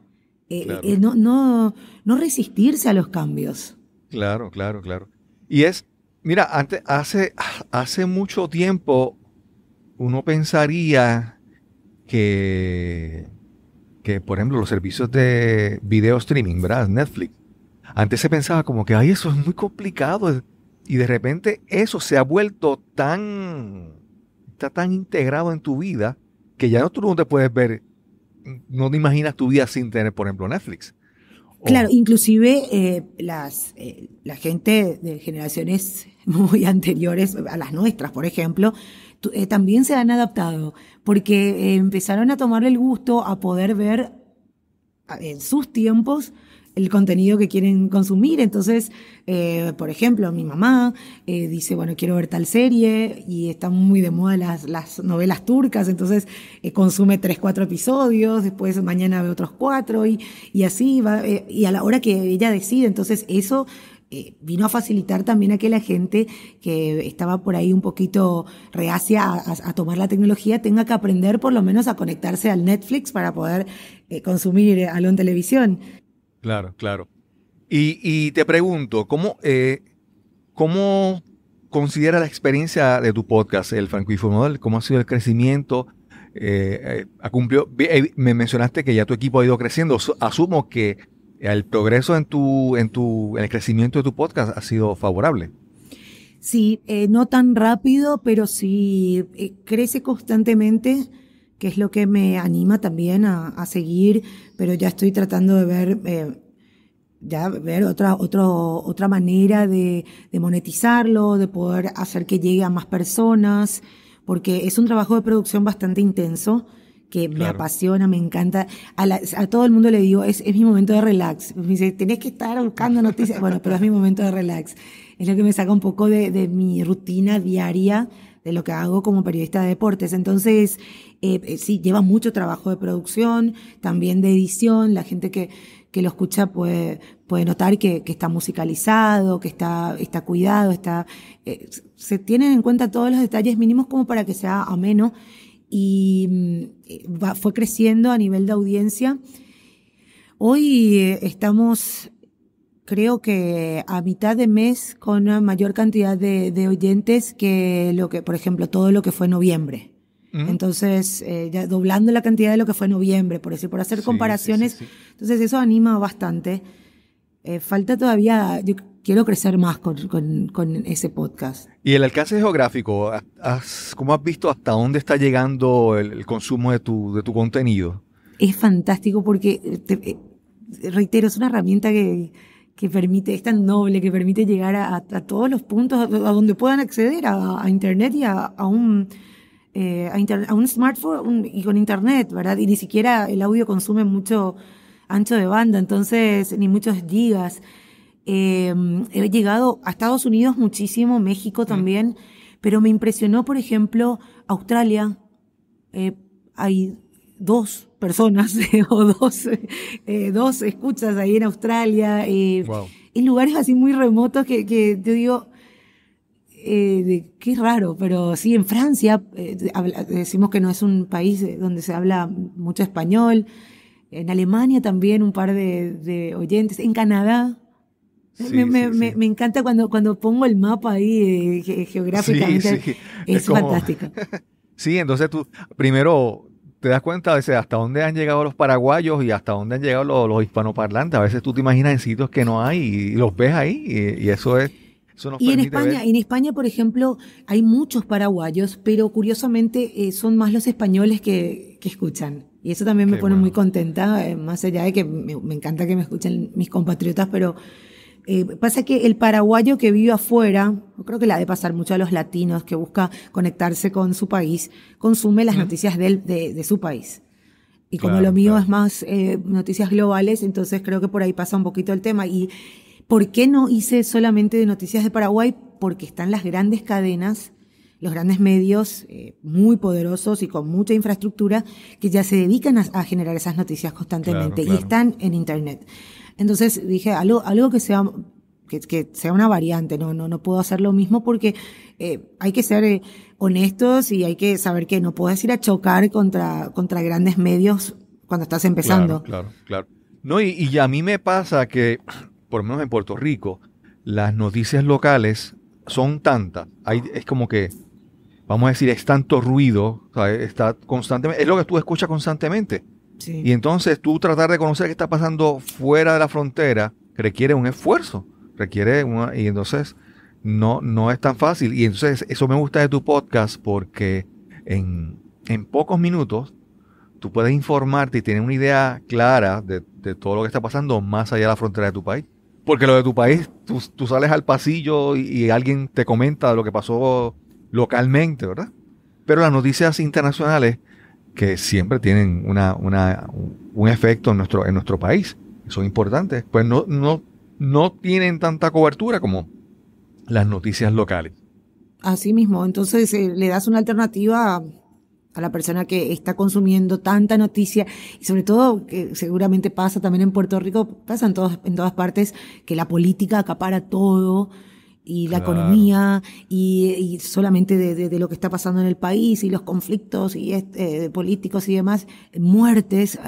claro. No resistirse a los cambios. Claro. Y mira, hace mucho tiempo uno pensaría que, por ejemplo, los servicios de video streaming, ¿verdad? Netflix. Antes se pensaba como que, eso es muy complicado. Y de repente eso se ha vuelto está tan integrado en tu vida que ya tú no te puedes ver, no te imaginas tu vida sin tener, por ejemplo, Netflix. Claro, inclusive la gente de generaciones muy anteriores a las nuestras, por ejemplo, también se han adaptado, porque empezaron a tomarle el gusto a poder ver en sus tiempos el contenido que quieren consumir. Entonces, por ejemplo, mi mamá dice, bueno, quiero ver tal serie y están muy de moda las novelas turcas, entonces consume 3-4 episodios, después mañana ve otros 4 y así va, y a la hora que ella decide. Entonces eso vino a facilitar también a que la gente que estaba por ahí un poquito reacia a tomar la tecnología tenga que aprender por lo menos a conectarse al Netflix para poder consumir algo en televisión. Claro. Y te pregunto, ¿cómo considera la experiencia de tu podcast, el Francoinformador? ¿Cómo ha sido el crecimiento? Me mencionaste que ya tu equipo ha ido creciendo. Asumo que el progreso en el crecimiento de tu podcast ha sido favorable. Sí, no tan rápido, pero sí crece constantemente, que es lo que me anima también a seguir, pero ya estoy tratando de ver otra manera de monetizarlo, de poder hacer que llegue a más personas, porque es un trabajo de producción bastante intenso, que me apasiona, me encanta. A todo el mundo le digo, es mi momento de relax. Me dice, tenés que estar buscando noticias. Bueno, pero es mi momento de relax. Es lo que me saca un poco de mi rutina diaria, de lo que hago como periodista de deportes. Entonces, sí, lleva mucho trabajo de producción, también de edición. La gente que lo escucha puede notar que está musicalizado, que está cuidado, se tienen en cuenta todos los detalles mínimos como para que sea ameno. Y fue creciendo a nivel de audiencia. Hoy estamos, creo que a mitad de mes, con una mayor cantidad de oyentes que por ejemplo, todo lo que fue noviembre. Entonces, ya doblando la cantidad de lo que fue noviembre, por hacer comparaciones. Sí. Entonces, eso anima bastante. Falta todavía, yo quiero crecer más con ese podcast. Y el alcance geográfico, ¿cómo has visto hasta dónde está llegando el consumo de tu contenido? Es fantástico porque, reitero, es una herramienta que permite, es tan noble, que permite llegar a todos los puntos a donde puedan acceder a Internet y a un smartphone y con Internet, ¿verdad? Y ni siquiera el audio consume mucho ancho de banda, entonces, ni muchos gigas. He llegado a Estados Unidos muchísimo, México también, pero me impresionó, por ejemplo, Australia. Hay 2 personas o dos escuchas ahí en Australia, Wow. en lugares así muy remotos que yo digo, qué raro, pero sí, en Francia decimos que no es un país donde se habla mucho español, en Alemania también un par de oyentes, en Canadá. Me, Sí, me, sí, me, sí. me encanta cuando pongo el mapa ahí Sí, geográficamente, sí. Es es como, fantástico. sí, entonces tú primero te das cuenta a veces hasta dónde han llegado los paraguayos y hasta dónde han llegado los hispanoparlantes. A veces tú te imaginas en sitios que no hay y los ves ahí y eso nos Y permite ver. En España, por ejemplo, hay muchos paraguayos, pero curiosamente son más los españoles que escuchan. Y eso también me Qué pone muy bueno. contenta, más allá de que me encanta que me escuchen mis compatriotas, pero pasa que el paraguayo que vive afuera, yo creo que le ha de pasar mucho a los latinos, que busca conectarse con su país, consume las Ujú. noticias de su país. Y como lo Claro, mío es claro. más noticias globales, entonces creo que por ahí pasa un poquito el tema. ¿Y por qué no hice solamente de noticias de Paraguay? Porque están las grandes cadenas, los grandes medios muy poderosos y con mucha infraestructura que ya se dedican a generar esas noticias Claro, constantemente y claro. están en Internet. Entonces dije, algo que sea una variante, no puedo hacer lo mismo porque hay que ser honestos y hay que saber que no puedes ir a chocar contra grandes medios cuando estás Claro, empezando. claro, claro. No, y a mí me pasa que, por lo menos en Puerto Rico, las noticias locales son tantas. Es como que, vamos a decir, es tanto ruido, ¿sabes? Está constantemente, es lo que tú escuchas constantemente. Sí. Y entonces tú tratar de conocer qué está pasando fuera de la frontera requiere un esfuerzo, y entonces no es tan fácil. Y entonces eso me gusta de tu podcast porque en pocos minutos tú puedes informarte y tener una idea clara de todo lo que está pasando más allá de la frontera de tu país. Porque lo de tu país, tú sales al pasillo y alguien te comenta lo que pasó localmente, ¿verdad? Pero las noticias internacionales que siempre tienen un efecto en nuestro país, son importantes, pues no tienen tanta cobertura como las noticias locales. Así mismo, entonces le das una alternativa a la persona que está consumiendo tanta noticia y sobre todo que seguramente pasa también en Puerto Rico, pasa en todas partes que la política acapara todo y la Claro, economía y solamente de lo que está pasando en el país y los conflictos y políticos y demás, muertes,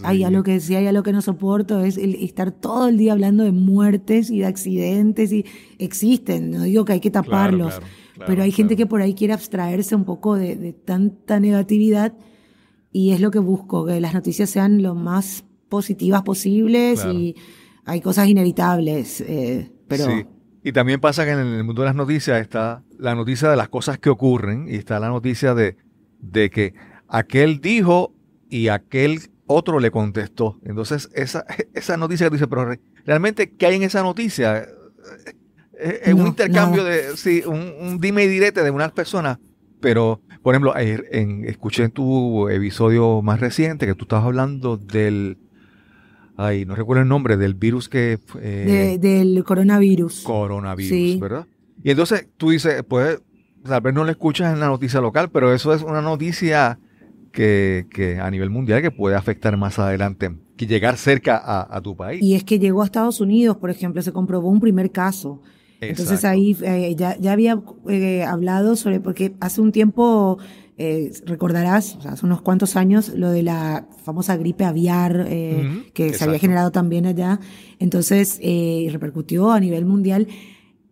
hay algo sí, que si hay algo que no soporto es estar todo el día hablando de muertes y de accidentes y existen, no digo que hay que claro, taparlos, claro, pero claro, hay gente claro, que por ahí quiere abstraerse un poco de tanta negatividad y es lo que busco, que las noticias sean lo más positivas posibles claro. y hay cosas inevitables, Sí. pero Y también pasa que en el mundo de las noticias está la noticia de las cosas que ocurren y está la noticia de que aquel dijo y aquel otro le contestó. Entonces, esa noticia que tú dices, pero realmente, ¿qué hay en esa noticia? Es un no, intercambio nada. de, sí, un dime y direte de unas personas. Pero, por ejemplo, escuché en tu episodio más reciente que tú estabas hablando ay, no recuerdo el nombre, del virus que Del coronavirus. coronavirus, Sí. ¿verdad? Y entonces tú dices, pues, tal vez no lo escuchas en la noticia local, pero eso es una noticia que a nivel mundial que puede afectar más adelante, que llegar cerca a tu país. Y es que llegó a Estados Unidos, por ejemplo, se comprobó un primer caso. Entonces Exacto. ahí ya había hablado sobre, porque hace un tiempo, recordarás, o sea, hace unos cuantos años, lo de la famosa gripe aviar Ujú. que se había Exacto. generado también allá. Entonces repercutió a nivel mundial.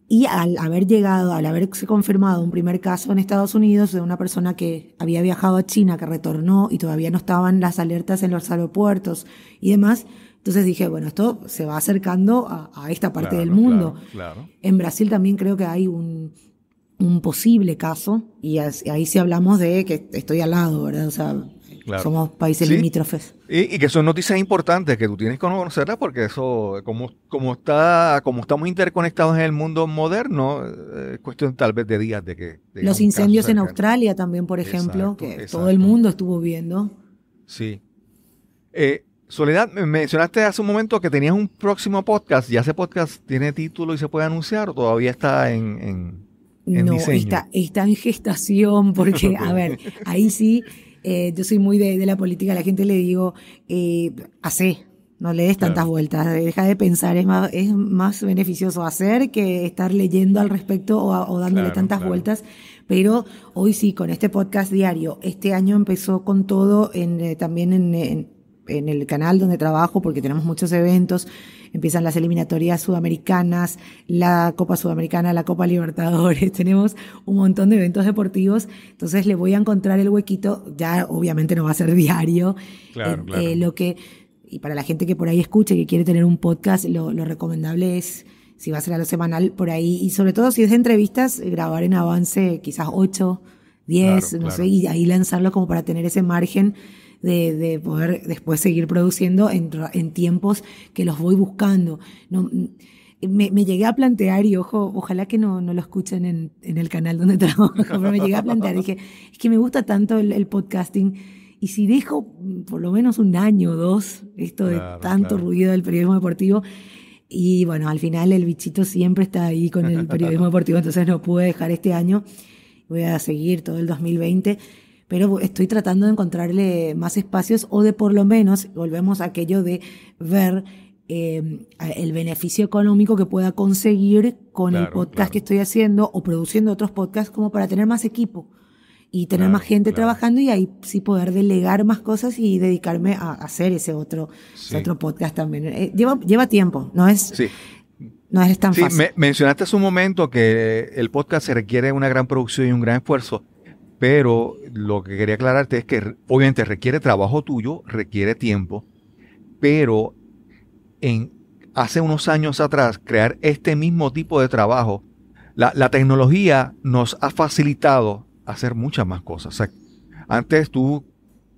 Y al haber llegado, al haberse confirmado un primer caso en Estados Unidos de una persona que había viajado a China, que retornó y todavía no estaban las alertas en los aeropuertos y demás, entonces dije, bueno, esto se va acercando a esta parte del Claro, mundo. claro, claro. En Brasil también creo que hay un posible caso y ahí sí hablamos de que estoy al lado, ¿verdad? O sea, Claro. somos países Sí, limítrofes. y que son noticias importantes que tú tienes que conocerlas porque eso, como estamos interconectados en el mundo moderno, es cuestión tal vez de días de que tengas Los un caso incendios en cercano. Australia también, por ejemplo, Exacto, que todo el exacto. mundo estuvo viendo. Sí. Soledad, me mencionaste hace un momento que tenías un próximo podcast. ¿Ya ese podcast tiene título y se puede anunciar o todavía está en No, diseño? está en gestación porque, Ok. a ver, ahí sí, yo soy muy de la política, a la gente le digo, hacé, no le des tantas Claro, vueltas, deja de pensar, es más beneficioso hacer que estar leyendo al respecto o dándole claro, tantas claro. vueltas, pero hoy sí, con este podcast diario, este año empezó con todo también en el canal donde trabajo, porque tenemos muchos eventos, empiezan las eliminatorias sudamericanas, la Copa Sudamericana, la Copa Libertadores, tenemos un montón de eventos deportivos, entonces le voy a encontrar el huequito, ya obviamente no va a ser diario, Claro, claro. y para la gente que por ahí escuche, que quiere tener un podcast, lo recomendable es, si va a ser a lo semanal, por ahí, y sobre todo si es de entrevistas, grabar en avance quizás 8, 10, Claro, no sé, claro. y ahí lanzarlo como para tener ese margen de poder después seguir produciendo en tiempos que los voy buscando. No, me llegué a plantear, y ojo, ojalá que no lo escuchen en el canal donde trabajo, pero me llegué a plantear, dije, es que me gusta tanto el podcasting, y si dejo por lo menos un año o dos esto de Claro, tanto claro. ruido del periodismo deportivo, y bueno, al final el bichito siempre está ahí con el periodismo deportivo, entonces no pude dejar este año, voy a seguir todo el 2020, pero estoy tratando de encontrarle más espacios o de por lo menos, volvemos a aquello de ver el beneficio económico que pueda conseguir con el Claro, podcast que claro. estoy haciendo o produciendo otros podcasts como para tener más equipo y tener más Claro, gente claro. trabajando y ahí sí poder delegar más cosas y dedicarme a hacer ese Sí, otro podcast también. Lleva tiempo, sí. no es tan Sí, fácil. mencionaste hace un momento que el podcast se requiere una gran producción y un gran esfuerzo, pero lo que quería aclararte es que obviamente requiere trabajo tuyo, requiere tiempo, pero en hace unos años atrás crear este mismo tipo de trabajo, la tecnología nos ha facilitado hacer muchas más cosas. O sea, antes tú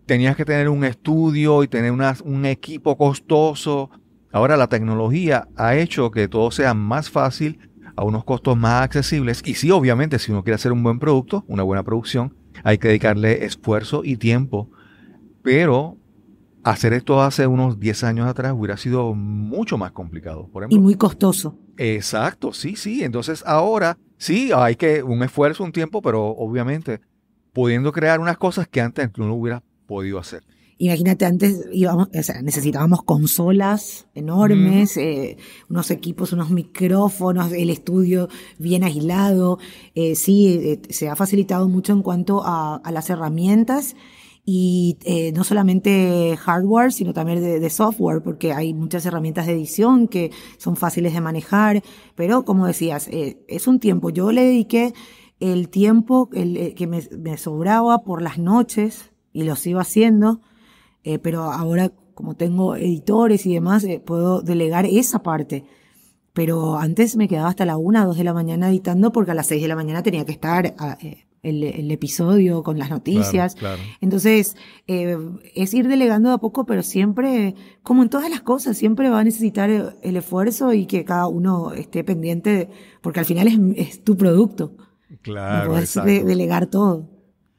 tenías que tener un estudio y tener un equipo costoso. Ahora la tecnología ha hecho que todo sea más fácil, a unos costos más accesibles. Y sí, obviamente, si uno quiere hacer un buen producto, una buena producción, hay que dedicarle esfuerzo y tiempo. Pero hacer esto hace unos 10 años atrás hubiera sido mucho más complicado. Por Y ejemplo, muy costoso. exacto, sí, sí. Entonces ahora sí hay que un esfuerzo, un tiempo, pero obviamente pudiendo crear unas cosas que antes no lo hubiera podido hacer. Imagínate, antes o sea, necesitábamos consolas Ujú. enormes, unos equipos, unos micrófonos, el estudio bien aislado. Sí, se ha facilitado mucho en cuanto a las herramientas y no solamente hardware, sino también de software, porque hay muchas herramientas de edición que son fáciles de manejar. Pero como decías, es un tiempo. Yo le dediqué el tiempo que me sobraba por las noches y lo sigo haciendo, pero ahora como tengo editores y demás, puedo delegar esa parte. Pero antes me quedaba hasta la 1, 2 de la mañana editando porque a las 6 de la mañana tenía que estar el episodio con las Claro, noticias. claro. Entonces, es ir delegando de a poco, pero siempre, como en todas las cosas, siempre va a necesitar el esfuerzo y que cada uno esté pendiente, porque al final es tu producto. No Claro, podés exacto. delegar todo.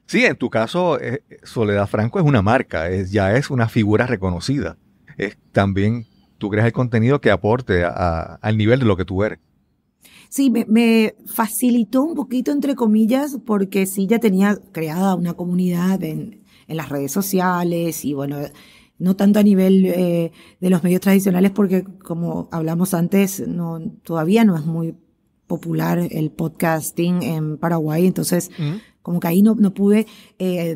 Sí, en tu caso, Soledad Franco es una marca, ya es una figura reconocida. Es también tú creas el contenido que aporte al nivel de lo que tú eres. Sí, me facilitó un poquito, entre comillas, porque sí ya tenía creada una comunidad en las redes sociales y bueno, no tanto a nivel de los medios tradicionales, porque como hablamos antes, todavía no es muy popular el podcasting en Paraguay, entonces Mm. como que ahí no pude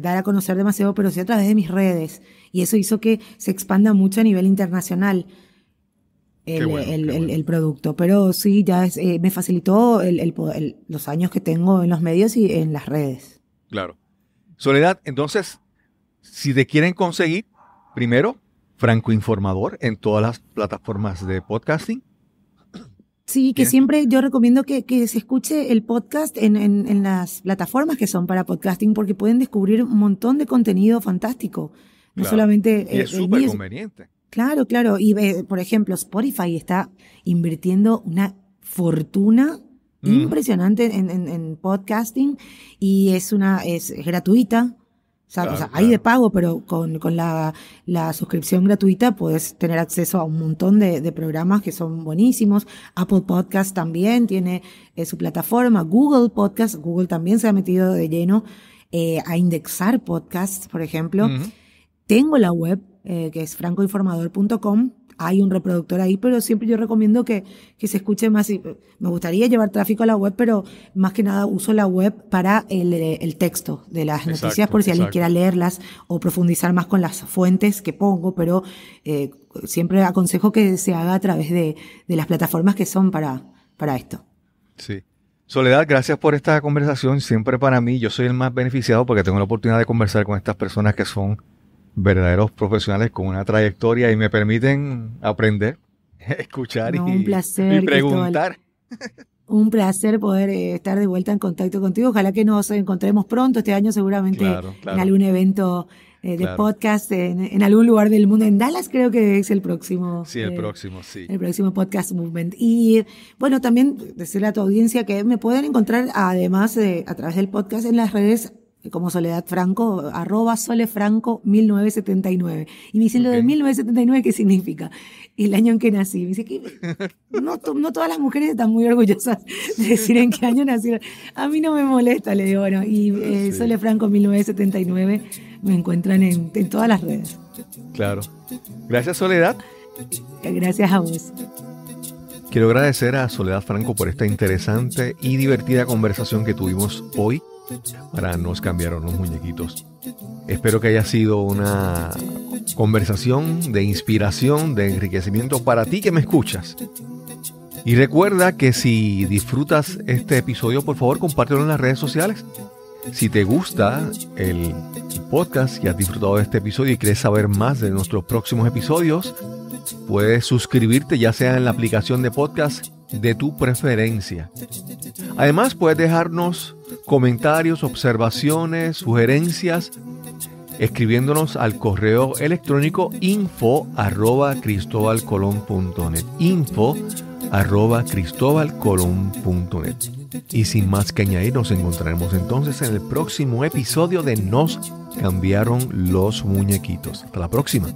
dar a conocer demasiado, pero sí a través de mis redes. Y eso hizo que se expanda mucho a nivel internacional Qué bueno, qué bueno. el producto. Pero sí, ya me facilitó los años que tengo en los medios y en las redes. Claro. Soledad, entonces, si te quieren conseguir, primero, Franco Informador en todas las plataformas de podcasting. Sí, que Tienes tu... siempre yo recomiendo que se escuche el podcast en las plataformas que son para podcasting porque pueden descubrir un montón de contenido fantástico. No Claro. Y solamente es el súper mío. conveniente. Claro, claro. Y por ejemplo, Spotify está invirtiendo una fortuna Ujú. impresionante en podcasting y es gratuita. O sea, hay de pago, pero con la suscripción gratuita puedes tener acceso a un montón de programas que son buenísimos. Apple Podcast también tiene su plataforma. Google Podcast, Google también se ha metido de lleno a indexar podcasts, por ejemplo. Tengo la web, que es francoinformador.com. Hay un reproductor ahí, pero siempre yo recomiendo que se escuche más. Me gustaría llevar tráfico a la web, pero más que nada uso la web para el texto de las noticias, por si alguien quiera leerlas o profundizar más con las fuentes que pongo, pero siempre aconsejo que se haga a través de las plataformas que son para esto. Sí. Soledad, gracias por esta conversación. Siempre para mí, yo soy el más beneficiado porque tengo la oportunidad de conversar con estas personas que son verdaderos profesionales con una trayectoria y me permiten aprender, escuchar un placer, y preguntar. Un placer poder estar de vuelta en contacto contigo. Ojalá que nos encontremos pronto este año, seguramente en algún evento de podcast en algún lugar del mundo. En Dallas creo que es el próximo. Sí, el próximo, sí. El próximo Podcast Movement. Y bueno, también decirle a tu audiencia que me pueden encontrar además a través del podcast en las redes como Soledad Franco, @solefranco1979. Y me dicen lo de 1979, ¿qué significa? El año en que nací. Me dice que no todas las mujeres están muy orgullosas de decir en qué año nacieron. A mí no me molesta, le digo, bueno, y Solefranco1979 me encuentran en todas las redes. Claro. Gracias, Soledad. Gracias a vos. Quiero agradecer a Soledad Franco por esta interesante y divertida conversación que tuvimos hoy para Nos cambiaron los muñequitos. Espero que haya sido una conversación de inspiración, de enriquecimiento para ti que me escuchas. Y recuerda que si disfrutas este episodio, por favor, compártelo en las redes sociales. Si te gusta el podcast y has disfrutado de este episodio y quieres saber más de nuestros próximos episodios, puedes suscribirte ya sea en la aplicación de podcast de tu preferencia. Además, puedes dejarnos comentarios, observaciones, sugerencias, escribiéndonos al correo electrónico info@cristobalcolon.net, info@cristobalcolon.net. Y sin más que añadir, nos encontraremos entonces en el próximo episodio de Nos cambiaron los muñequitos. Hasta la próxima.